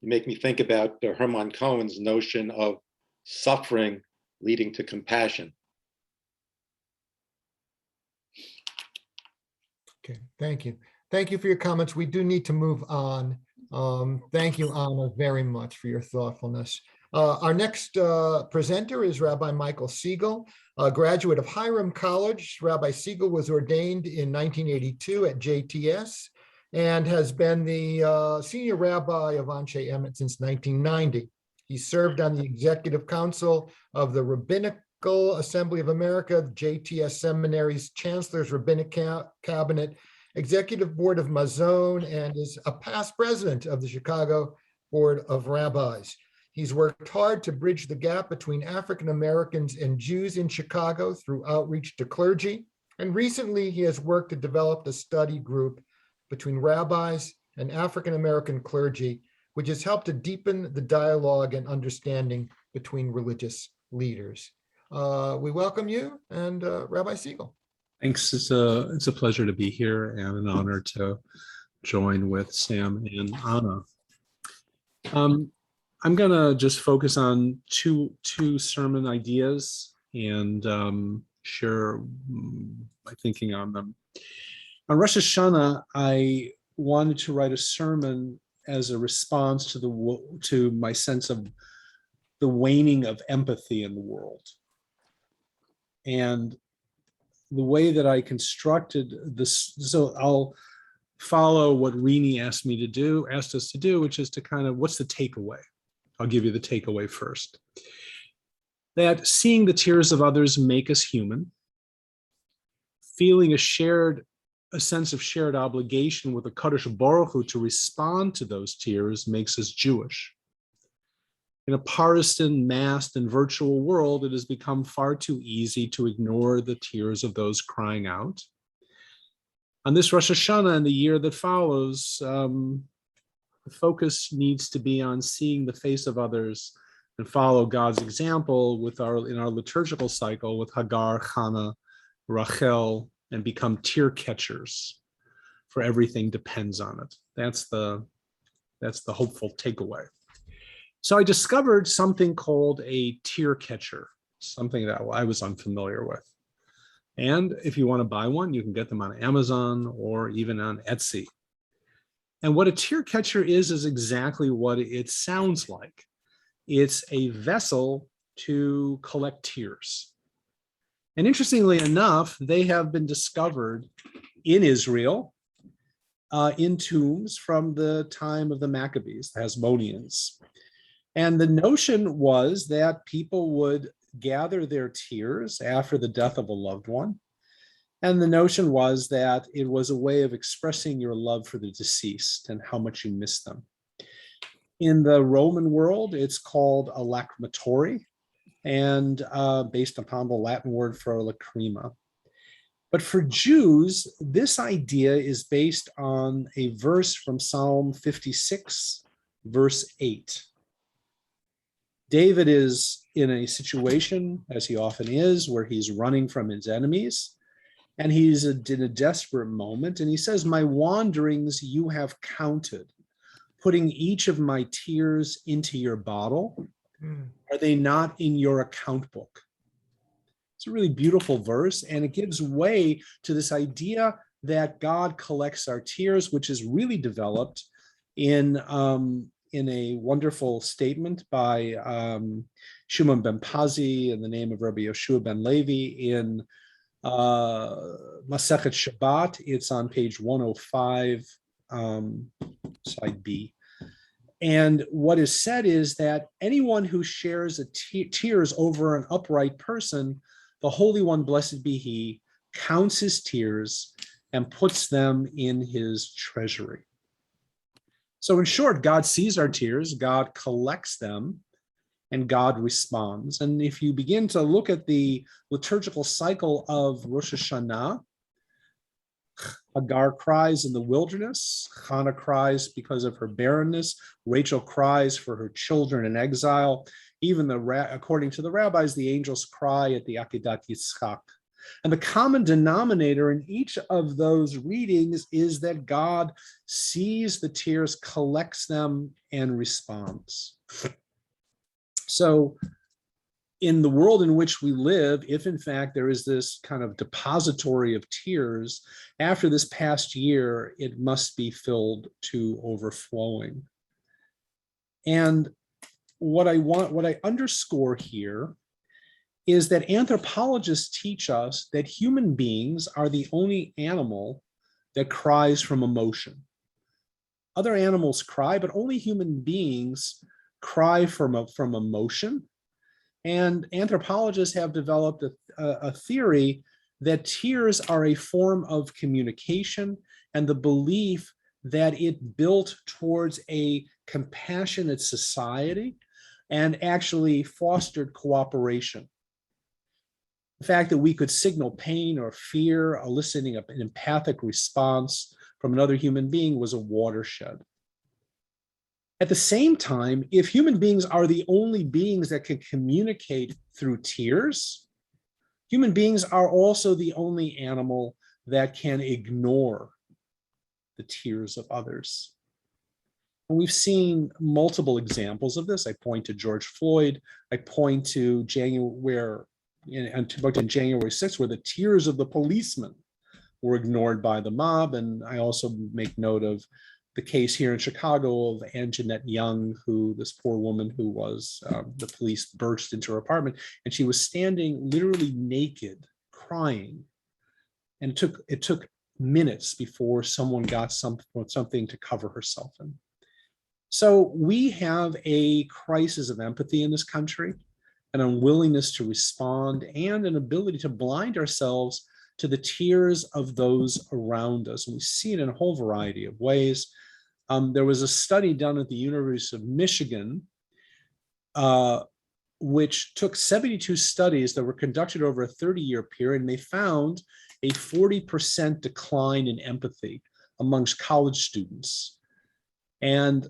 make me think about Herman Cohen's notion of suffering leading to compassion. Okay, thank you. Thank you for your comments. We do need to move on. Thank you, Anna, very much for your thoughtfulness. Our next presenter is Rabbi Michael Siegel, a graduate of Hiram College. Rabbi Siegel was ordained in 1982 at JTS and has been the senior rabbi of Anshe Emet since 1990. He served on the executive council of the Rabbinical Assembly of America, JTS Seminary's Chancellor's Rabbinic Cabinet, Executive Board of Mazon, and is a past president of the Chicago Board of Rabbis. He's worked hard to bridge the gap between African Americans and Jews in Chicago through outreach to clergy. And recently, he has worked to develop a study group between rabbis and African American clergy, which has helped to deepen the dialogue and understanding between religious leaders. We welcome you, and Rabbi Siegel. Thanks. It's a pleasure to be here and an honor to join with Sam and Anna. I'm gonna just focus on two sermon ideas and share my thinking on them. On Rosh Hashanah, I wanted to write a sermon as a response to my sense of the waning of empathy in the world. And the way that I constructed this, so I'll follow what Rini asked us to do, which is to kind of, what's the takeaway? I'll give you the takeaway first. That seeing the tears of others make us human. Feeling a sense of shared obligation with the Kadosh Baruch Hu to respond to those tears makes us Jewish. In a partisan, masked, and virtual world, it has become far too easy to ignore the tears of those crying out. On this Rosh Hashanah and the year that follows, the focus needs to be on seeing the face of others and follow God's example in our liturgical cycle with Hagar, Hannah, Rachel, and become tear catchers, for everything depends on it. That's the hopeful takeaway. So I discovered something called a tear catcher, something that I was unfamiliar with. And if you want to buy one, you can get them on Amazon or even on Etsy. And what a tear catcher is exactly what it sounds like. It's a vessel to collect tears. And interestingly enough, they have been discovered in Israel in tombs from the time of the Maccabees, the Hasmoneans. And the notion was that people would gather their tears after the death of a loved one. And the notion was that it was a way of expressing your love for the deceased and how much you miss them. In the Roman world, it's called a lacrimatory, and based upon the Latin word for lacrima. But for Jews, this idea is based on a verse from Psalm 56, verse 8. David is in a situation, as he often is, where he's running from his enemies, and he's in a desperate moment, and he says, "My wanderings you have counted, putting each of my tears into your bottle. Are they not in your account book?" It's a really beautiful verse, and it gives way to this idea that God collects our tears, which is really developed in a wonderful statement by Shimon ben Pazi in the name of Rabbi Yoshua ben Levi in Masechet Shabbat. It's on page 105, side B. And what is said is that anyone who shares tears over an upright person, the Holy One, blessed be he, counts his tears and puts them in his treasury. So in short, God sees our tears, God collects them, and God responds. And if you begin to look at the liturgical cycle of Rosh Hashanah, Hagar cries in the wilderness, Hannah cries because of her barrenness, Rachel cries for her children in exile. Even according to the rabbis, the angels cry at the Akedat Yitzchak. And the common denominator in each of those readings is that God sees the tears, collects them, and responds. So in the world in which we live, if in fact there is this kind of depository of tears, after this past year, it must be filled to overflowing. And what I underscore here is that anthropologists teach us that human beings are the only animal that cries from emotion. Other animals cry, but only human beings cry from emotion. And anthropologists have developed a theory that tears are a form of communication, and the belief that it built towards a compassionate society and actually fostered cooperation. The fact that we could signal pain or fear, eliciting an empathic response from another human being, was a watershed. At the same time, if human beings are the only beings that can communicate through tears, human beings are also the only animal that can ignore the tears of others. And we've seen multiple examples of this. I point to George Floyd. I point to January, in January 6th, where the tears of the policemen were ignored by the mob. And I also make note of the case here in Chicago of Anjanette Young, who this poor woman who was, the police burst into her apartment, and she was standing literally naked, crying. And it took minutes before someone got something to cover herself in. So we have a crisis of empathy in this country, an unwillingness to respond, and an ability to blind ourselves to the tears of those around us. And we see it in a whole variety of ways. There was a study done at the University of Michigan, which took 72 studies that were conducted over a 30-year period, and they found a 40% decline in empathy amongst college students. And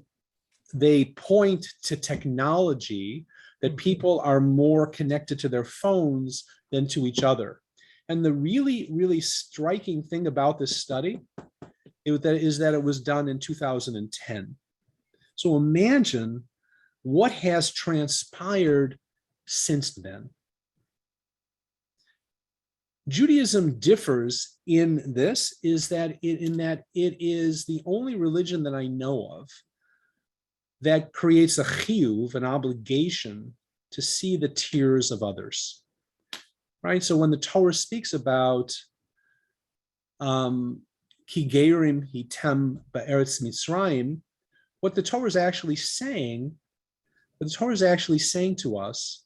they point to technology, that people are more connected to their phones than to each other. And the really, really striking thing about this study is that it was done in 2010. So imagine what has transpired since then. Judaism differs in this, in that it is the only religion that I know of that creates a chiyuv, an obligation to see the tears of others, right? So when the Torah speaks about ki gerim hitem ba'eretz Mitzrayim, what the Torah is actually saying, to us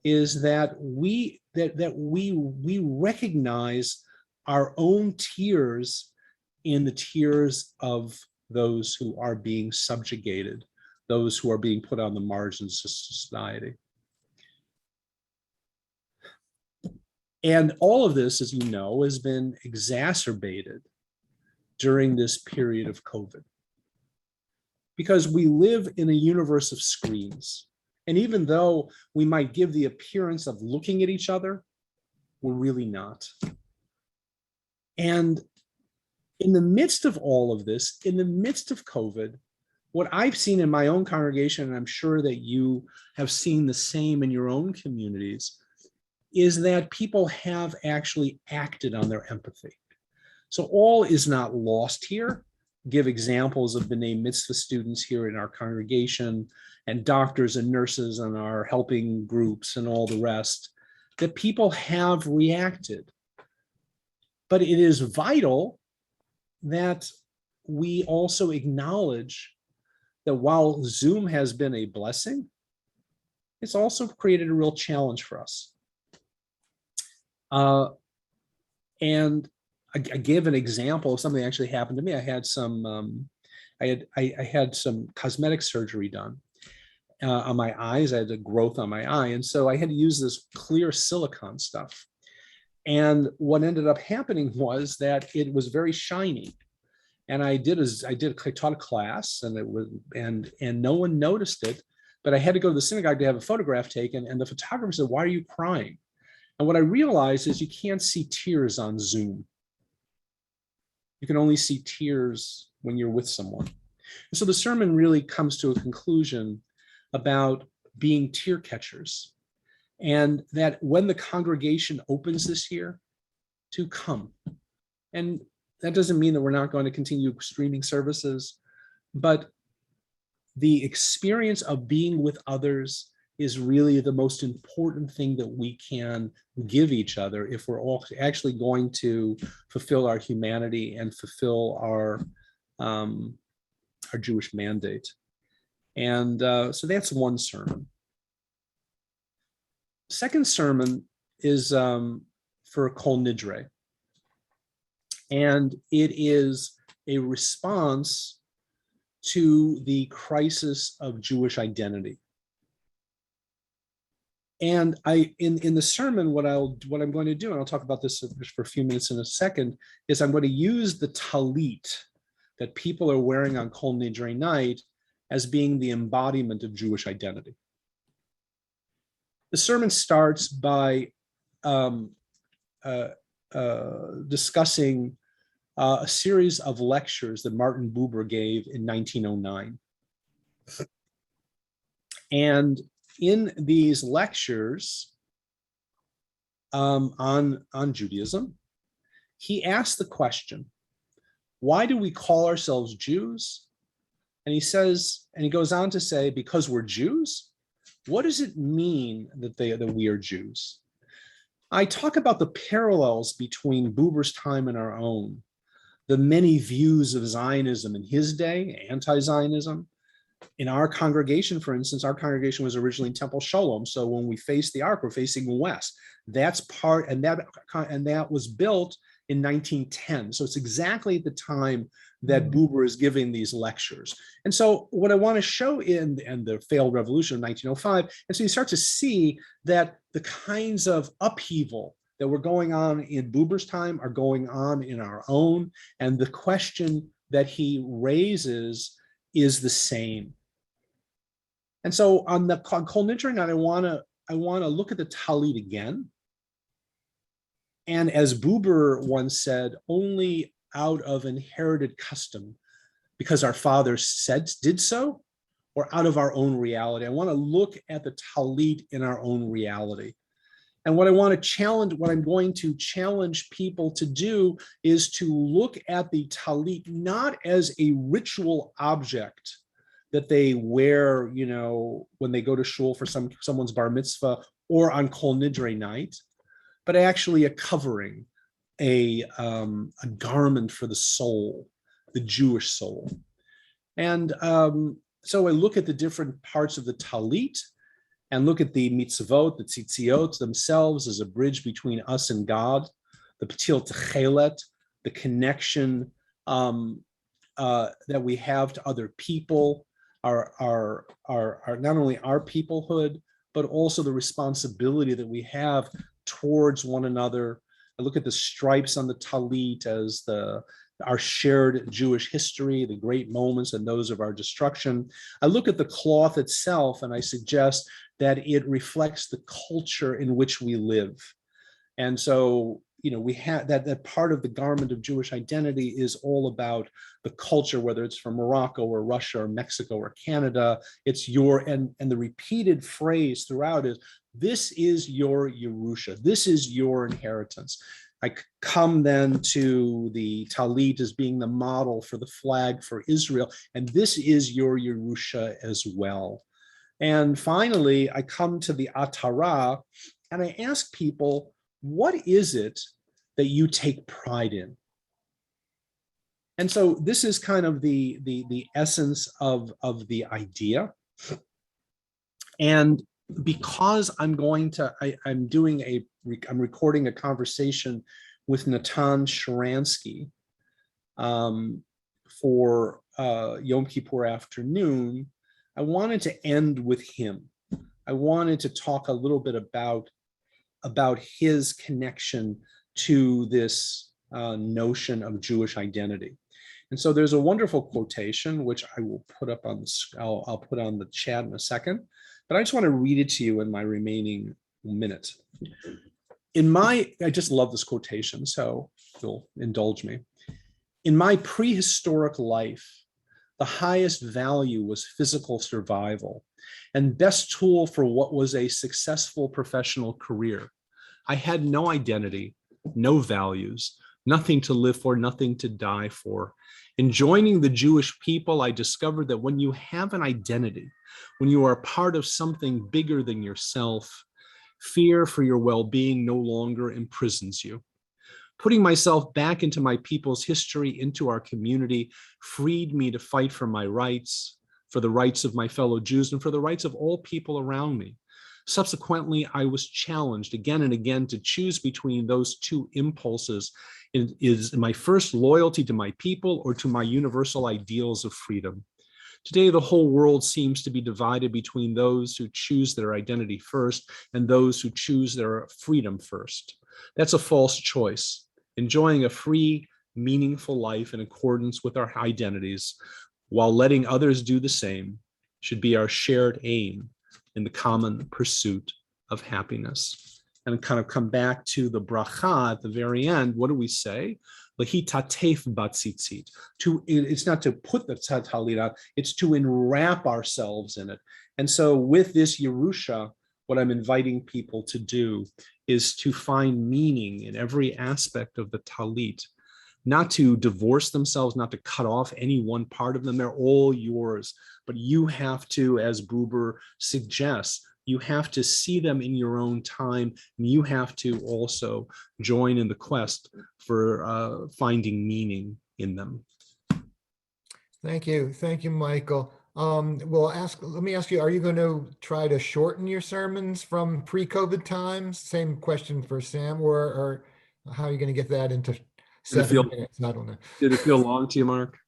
is that we recognize our own tears in the tears of those who are being subjugated, those who are being put on the margins of society. And all of this, as you know, has been exacerbated during this period of COVID, because we live in a universe of screens. And even though we might give the appearance of looking at each other, we're really not. And in the midst of all of this, in the midst of COVID, what I've seen in my own congregation, and I'm sure that you have seen the same in your own communities, is that people have actually acted on their empathy. So all is not lost here. Give examples of B'nai Mitzvah students here in our congregation, and doctors and nurses and our helping groups and all the rest, that people have reacted. But it is vital that we also acknowledge that while Zoom has been a blessing, it's also created a real challenge for us. And I give an example of something that actually happened to me. I had some, I had some cosmetic surgery done on my eyes. I had a growth on my eye, and so I had to use this clear silicone stuff. And what ended up happening was that it was very shiny. And I taught a class, and it was, and no one noticed it, but I had to go to the synagogue to have a photograph taken, and the photographer said, "Why are you crying?" And what I realized is you can't see tears on Zoom. You can only see tears when you're with someone. And so the sermon really comes to a conclusion about being tear catchers, and that when the congregation opens this year, to come. And that doesn't mean that we're not going to continue streaming services, but the experience of being with others is really the most important thing that we can give each other if we're all actually going to fulfill our humanity and fulfill our Jewish mandate. And so that's one sermon. Second sermon is for Kol Nidre. And it is a response to the crisis of Jewish identity. And in the sermon, what I'm going to do, and I'll talk about this for a few minutes in a second, is I'm going to use the talit that people are wearing on Kol Nidre night as being the embodiment of Jewish identity. The sermon starts by discussing a series of lectures that Martin Buber gave in 1909. And in these lectures on Judaism, he asked the question, why do we call ourselves Jews? And he says, and he goes on to say, because we're Jews. What does it mean that we are Jews? I talk about the parallels between Buber's time and our own, the many views of Zionism in his day, anti-Zionism. In our congregation, for instance, our congregation was originally in Temple Sholom. So when we face the Ark, we're facing west. That's part, and that was built in 1910. So it's exactly at the time that Buber is giving these lectures. And so what I want to show in the failed revolution of 1905, and so you start to see that the kinds of upheaval that were going on in Buber's time are going on in our own. And the question that he raises is the same. And so on the Kol Nidre night, I want to look at the Talit again. And as Buber once said, only out of inherited custom, because our fathers did so, or out of our own reality. I want to look at the Talit in our own reality. And what I'm going to challenge people to do is to look at the Talit not as a ritual object that they wear, when they go to shul for someone's bar mitzvah or on Kol Nidre night, but actually a covering, a garment for the soul, the Jewish soul. And so I look at the different parts of the Talit and look at the mitzvot, the tzitziot themselves as a bridge between us and God, the Patil Techelet, the connection that we have to other people, our not only our peoplehood, but also the responsibility that we have towards one another. I look at the stripes on the Talit as our shared Jewish history, the great moments and those of our destruction. I look at the cloth itself and I suggest that it reflects the culture in which we live. And so, we have that part of the garment of Jewish identity is all about the culture, whether it's from Morocco or Russia or Mexico or Canada. It's and the repeated phrase throughout is, this is your Yerusha, this is your inheritance. I come then to the Talit as being the model for the flag for Israel, and this is your Yerusha as well. And finally, I come to the Atara, and I ask people, what is it that you take pride in? And so this is kind of the essence of the idea. And because I'm recording a conversation with Natan Sharansky for Yom Kippur afternoon, I wanted to end with him. I wanted to talk a little bit about his connection to this notion of Jewish identity. And so there's a wonderful quotation, which I will put up on I'll put on the chat in a second, but I just want to read it to you in my remaining minute. I just love this quotation, so you'll indulge me. In my prehistoric life, the highest value was physical survival and best tool for what was a successful professional career. I had no identity, no values, nothing to live for, nothing to die for. In joining the Jewish people, I discovered that when you have an identity, when you are part of something bigger than yourself, fear for your well-being no longer imprisons you. Putting myself back into my people's history, into our community, freed me to fight for my rights, for the rights of my fellow Jews, and for the rights of all people around me. Subsequently, I was challenged again and again to choose between those two impulses. Is my first loyalty to my people or to my universal ideals of freedom? Today, the whole world seems to be divided between those who choose their identity first and those who choose their freedom first. That's a false choice. Enjoying a free, meaningful life in accordance with our identities, while letting others do the same, should be our shared aim in the common pursuit of happiness. and kind of come back to the bracha at the very end, what do we say? Lahitatef batzitzit. It's not to put the talit on, it's to enwrap ourselves in it. And so with this Yerusha, what I'm inviting people to do is to find meaning in every aspect of the talit, not to divorce themselves, not to cut off any one part of them. They're all yours, but you have to, as Buber suggests, you have to see them in your own time, and you have to also join in the quest for finding meaning in them. Thank you. Thank you, Michael. Let me ask you, are you going to try to shorten your sermons from pre-COVID times? Same question for Sam, or how are you going to get that into 7 minutes? I don't know. Did it feel long to you, Mark?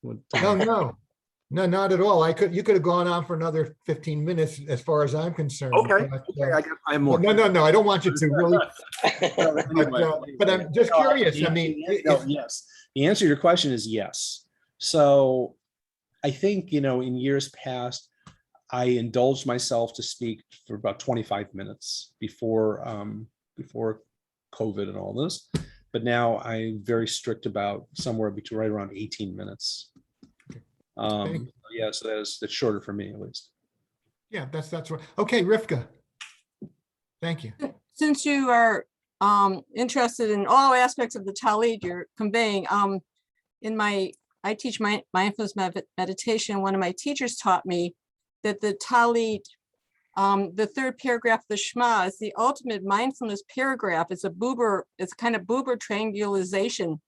No, not at all. You could have gone on for another 15 minutes as far as I'm concerned. Okay, I have more. No, I don't want you to really. But I'm just curious. I mean, yes. The answer to your question is yes. So I think, in years past, I indulged myself to speak for about 25 minutes before COVID and all this. But now I'm very strict about somewhere between right around 18 minutes. So that's shorter for me at least. Yeah, that's right. Okay, Rivka. Thank you. Since you are interested in all aspects of the Talmud you're conveying, I teach mindfulness meditation. One of my teachers taught me that the Talmud, the third paragraph of the Shema, is the ultimate mindfulness paragraph. It's kind of Buber triangulation.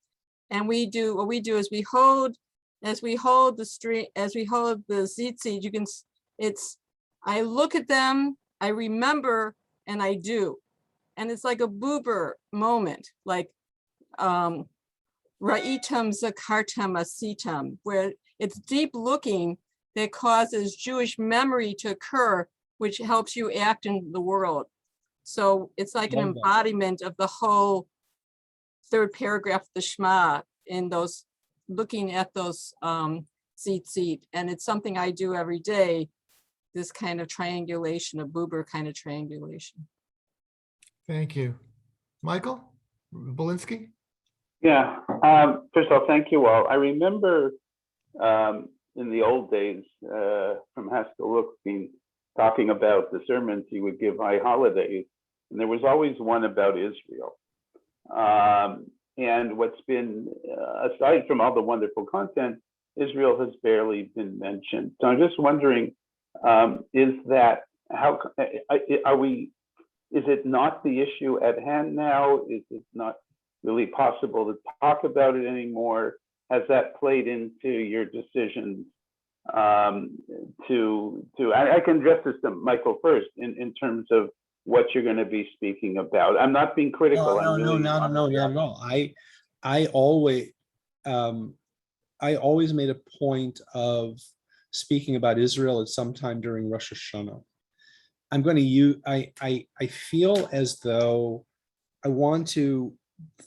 And what we do is we hold the tzitzit, I look at them, I remember, and I do. And it's like a Buber moment, like Ra'itam Zakartam Asitam, where it's deep looking that causes Jewish memory to occur, which helps you act in the world. So it's like an embodiment of the whole third paragraph of the Shema in those, looking at those tzitzit. And it's something I do every day, this kind of triangulation, a Buber kind of triangulation. Thank you. Michael Belinsky? Yeah, first of all, thank you all. I remember in the old days from Haskell Lookstein talking about the sermons he would give high holidays, and there was always one about Israel. And what's been, aside from all the wonderful content, Israel has barely been mentioned. So I'm just wondering, is it not the issue at hand now? Is it not really possible to talk about it anymore? Has that played into your decisions I can address this to Michael first in terms of what you're going to be speaking about. I'm not being critical. No, not at all. I always made a point of speaking about Israel at some time during Rosh Hashanah. I'm going to use, I feel as though I want to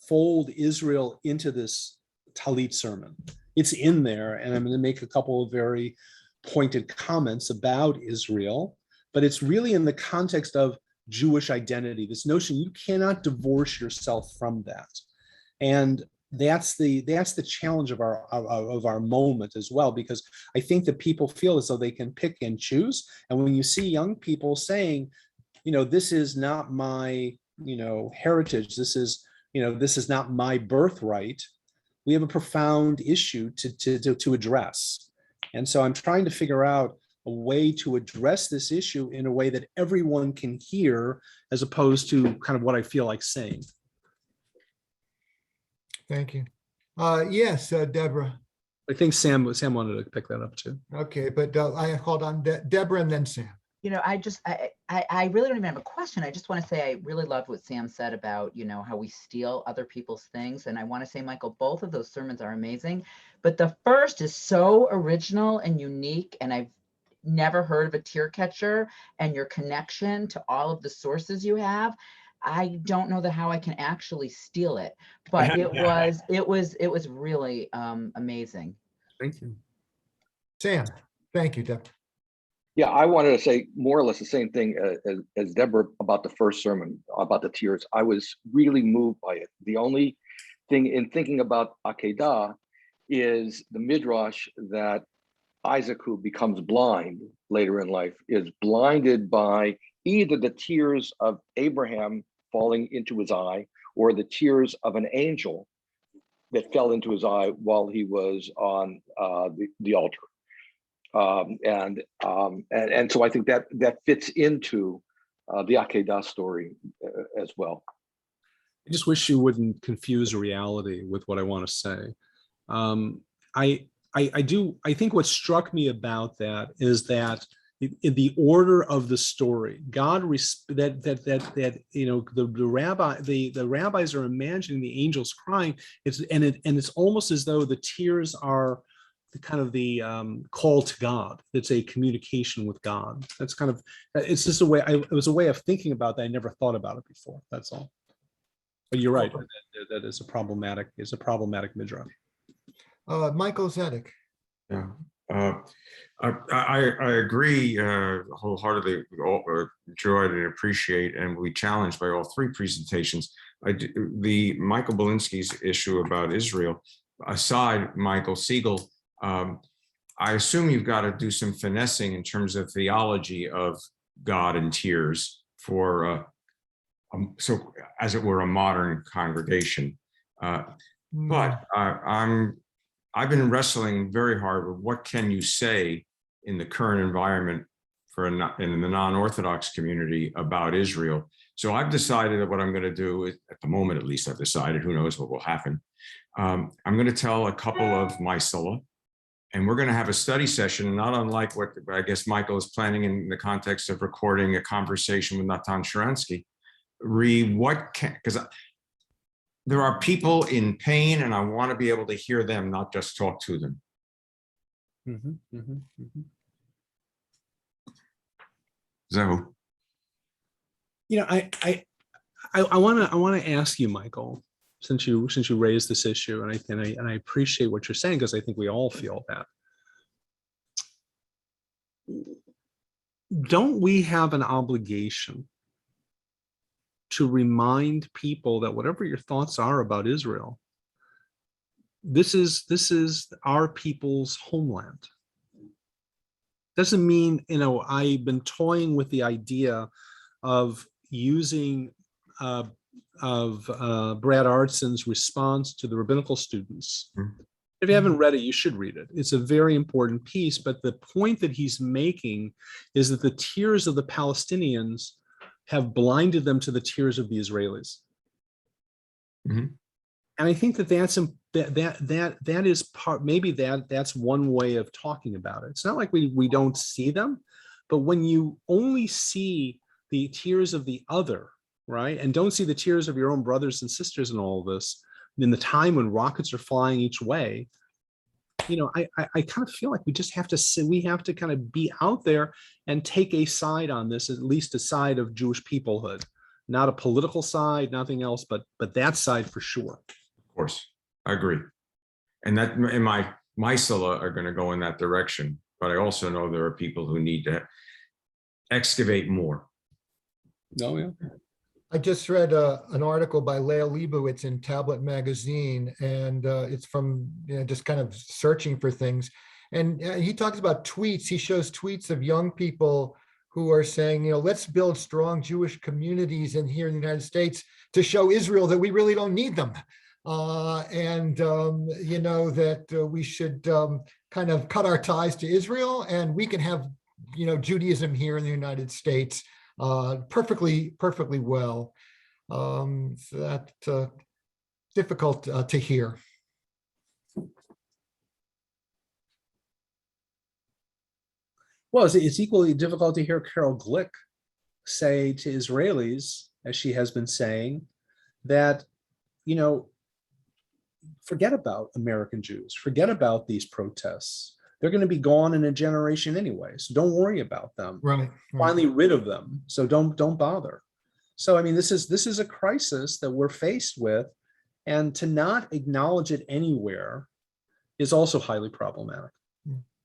fold Israel into this Talit sermon. It's in there, and I'm going to make a couple of very pointed comments about Israel, but it's really in the context of Jewish identity, this notion you cannot divorce yourself from that. And that's the challenge of our moment as well, because I think that people feel as though they can pick and choose. And when you see young people saying, this is not my, heritage, this is not my birthright, we have a profound issue to address. And so I'm trying to figure out a way to address this issue in a way that everyone can hear, as opposed to kind of what I feel like saying. Thank you. Yes, Deborah. I think Sam wanted to pick that up too. Okay, but I called on Deborah and then Sam. I really don't even have a question. I just want to say I really loved what Sam said about, how we steal other people's things. And I want to say, Michael, both of those sermons are amazing. But the first is so original and unique. And I've never heard of a tear catcher, and your connection to all of the sources you have. I don't know how I can actually steal it, but it was really amazing. Thank you. Sam, thank you, Deborah. Yeah, I wanted to say more or less the same thing as Deborah about the first sermon, about the tears. I was really moved by it. The only thing in thinking about Akedah is the midrash that Isaac, who becomes blind later in life, is blinded by either the tears of Abraham falling into his eye or the tears of an angel that fell into his eye while he was on the altar. And so I think that fits into the Akedah story as well. I just wish you wouldn't confuse reality with what I want to say. I think what struck me about that is that in the order of the story, God that you know the rabbis are imagining the angels crying. It's almost as though the tears are the kind of the call to God. It's a communication with God. That's kind of, it's just a way. It was a way of thinking about that. I never thought about it before. That's all. But you're right. That is a problematic midrash. Michael Zedek. Yeah. I agree wholeheartedly, enjoyed and appreciate, and we challenged by all three presentations. The Michael Belinsky's issue about Israel aside, Michael Siegel, I assume you've got to do some finessing in terms of theology of God and tears for so as it were a modern congregation. But I've been wrestling very hard with what can you say in the current environment in the non-Orthodox community about Israel. So I've decided that what I'm going to do, at the moment at least I've decided, who knows what will happen. I'm going to tell a couple of Maisala, and we're going to have a study session, not unlike what I guess Michael is planning in the context of recording a conversation with Natan Sharansky. Because there are people in pain, and I want to be able to hear them, not just talk to them. So, you know, I want to ask you, Michael, since you raised this issue, and I appreciate what you're saying, because I think we all feel that. Don't we have an obligation to remind people that whatever your thoughts are about Israel, this is our people's homeland? Doesn't mean, you know, I've been toying with the idea of using Brad Artson's response to the rabbinical students. If you haven't read it, you should read it. It's a very important piece, but the point that he's making is that the tears of the Palestinians have blinded them to the tears of the Israelis. And I think that that is part, maybe that's one way of talking about it. It's not like we don't see them, but when you only see the tears of the other, right, and don't see the tears of your own brothers and sisters in all of this, in the time when rockets are flying each way, you know, I kind of feel like we just have to kind of be out there and take a side on this, at least a side of Jewish peoplehood, not a political side, nothing else, but that side for sure. Of course, I agree. And that in my Maisala are going to go in that direction, but I also know there are people who need to excavate more. Oh, yeah. I just read an article by Leah Leibowitz in Tablet Magazine, and it's from, you know, just kind of searching for things. And he talks about tweets. He shows tweets of young people who are saying, you know, let's build strong Jewish communities in here in the United States to show Israel that we really don't need them. You know, that we should kind of cut our ties to Israel, and we can have, you know, Judaism here in the United States perfectly well. So that difficult to hear. Well, it's equally difficult to hear Carol Glick say to Israelis, as she has been saying, that, you know, forget about American Jews, forget about these protests. They're going to be gone in a generation anyway, so don't worry about them. Right. Finally rid of them, so don't bother. So I mean, this is a crisis that we're faced with, and to not acknowledge it anywhere is also highly problematic.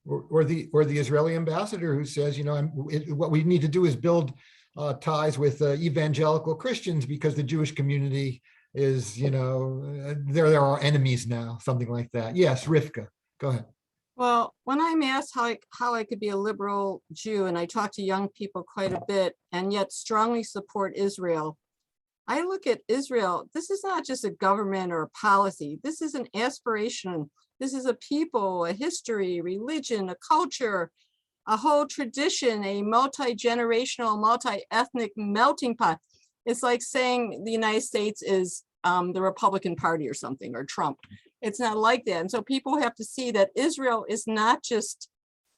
or the Israeli ambassador who says, what we need to do is build ties with evangelical Christians because the Jewish community is, there are enemies now, something like that. Yes, Rivka, go ahead. Well, when I'm asked how I could be a liberal Jew, and I talk to young people quite a bit, and yet strongly support Israel, I look at Israel, this is not just a government or a policy. This is an aspiration. This is a people, a history, religion, a culture, a whole tradition, a multi-generational, multi-ethnic melting pot. It's like saying the United States is the Republican Party or something, or Trump. It's not like that. And so people have to see that Israel is not just,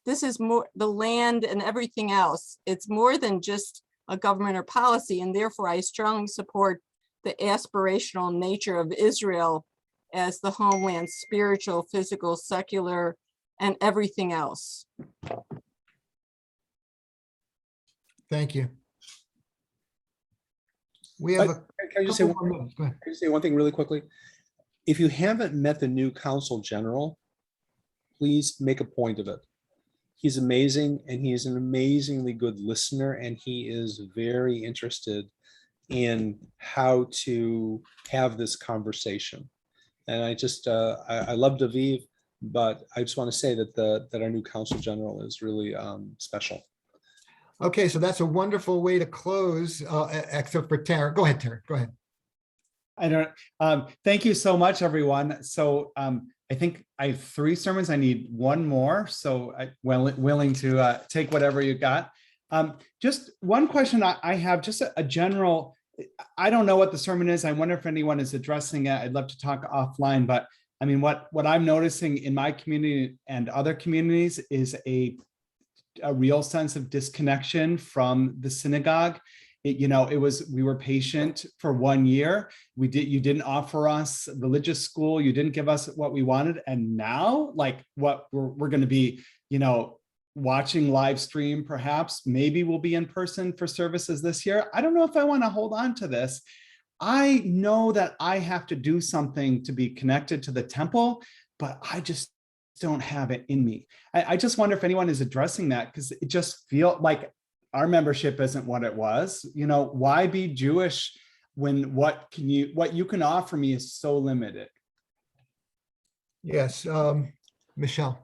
this is more the land and everything else. It's more than just a government or policy. And therefore I strongly support the aspirational nature of Israel as the homeland, spiritual, physical, secular, and everything else. Thank you. We have a Can I just say couple more minutes. Go ahead. Can I say one thing really quickly? If you haven't met the new Consul General, please make a point of it. He's amazing, and he is an amazingly good listener, and he is very interested in how to have this conversation. And I just, I love Daviv, but I just want to say that our new Consul General is really special. Okay, so that's a wonderful way to close, except for Tara. Go ahead, Tara, go ahead. Thank you so much, everyone. So I think I have 3 sermons. I need one more. So I'm willing to take whatever you got. Just one question I have, just a general, I don't know what the sermon is. I wonder if anyone is addressing it. I'd love to talk offline, but I mean, what I'm noticing in my community and other communities is a real sense of disconnection from the synagogue. We were patient for 1 year. You didn't offer us religious school. You didn't give us what we wanted. And now, like, what we're going to be, watching live stream, perhaps, maybe we'll be in person for services this year. I don't know if I want to hold on to this. I know that I have to do something to be connected to the temple, but I just don't have it in me. I just wonder if anyone is addressing that, because it just feels like our membership isn't what it was. Why be Jewish when what you can offer me is so limited? Yes, Michelle.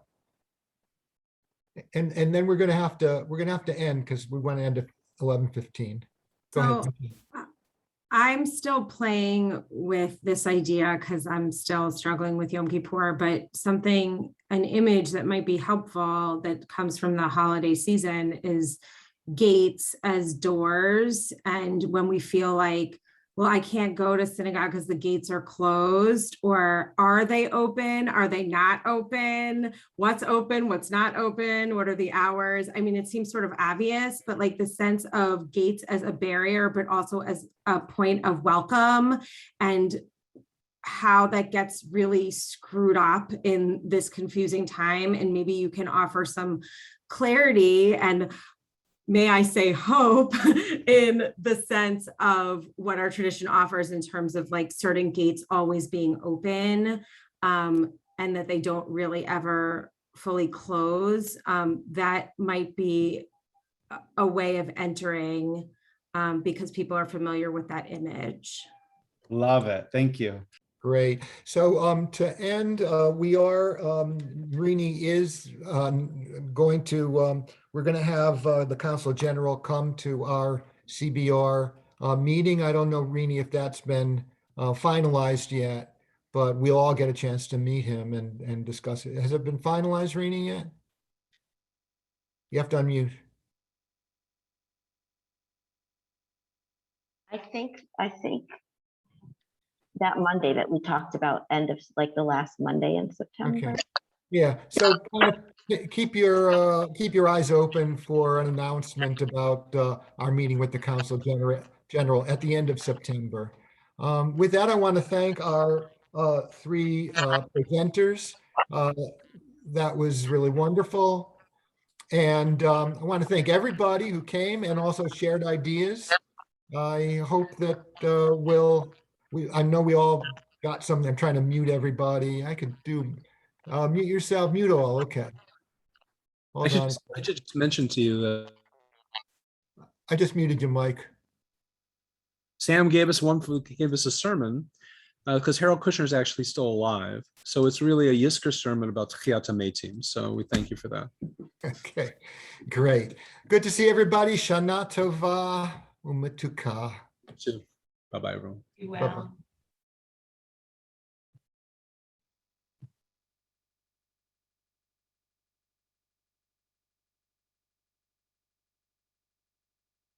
And then we're gonna have to end because we want to end at 11:15. Go ahead. So I'm still playing with this idea because I'm still struggling with Yom Kippur, but an image that might be helpful that comes from the holiday season is gates as doors. And when we feel like, well, I can't go to synagogue because the gates are closed, or are they open? Are they not open? What's open? What's not open? What are the hours? I mean, it seems sort of obvious, but like the sense of gates as a barrier, but also as a point of welcome, and how that gets really screwed up in this confusing time. And maybe you can offer some clarity and, may I say, hope in the sense of what our tradition offers in terms of like certain gates always being open, and that they don't really ever fully close. That might be a way of entering, because people are familiar with that image. Love it. Thank you. Great. So to end, Rini is going to, we're going to have the Consul General come to our CBR meeting. I don't know, Rini, if that's been finalized yet, but we'll all get a chance to meet him and discuss it. Has it been finalized, Rini, yet? You have to unmute. I think that Monday that we talked about, end of like the last Monday in September. Okay. Yeah. So keep your eyes open for an announcement about our meeting with the Consul General at the end of September. With that, I want to thank our 3 presenters. That was really wonderful. And I want to thank everybody who came and also shared ideas. I hope that I know we all got something. I'm trying to mute everybody. I could do, mute yourself, mute all, okay. I Hold should, on. I should just mention to you that I just muted your mic. Sam gave us a sermon because Harold Kushner is actually still alive. So it's really a Yizkor sermon about Tchiyat HaMetim. So we thank you for that. Okay, great. Good to see everybody. Shana Tova Umetuka. Bye-bye, everyone. Be Bye-bye. well.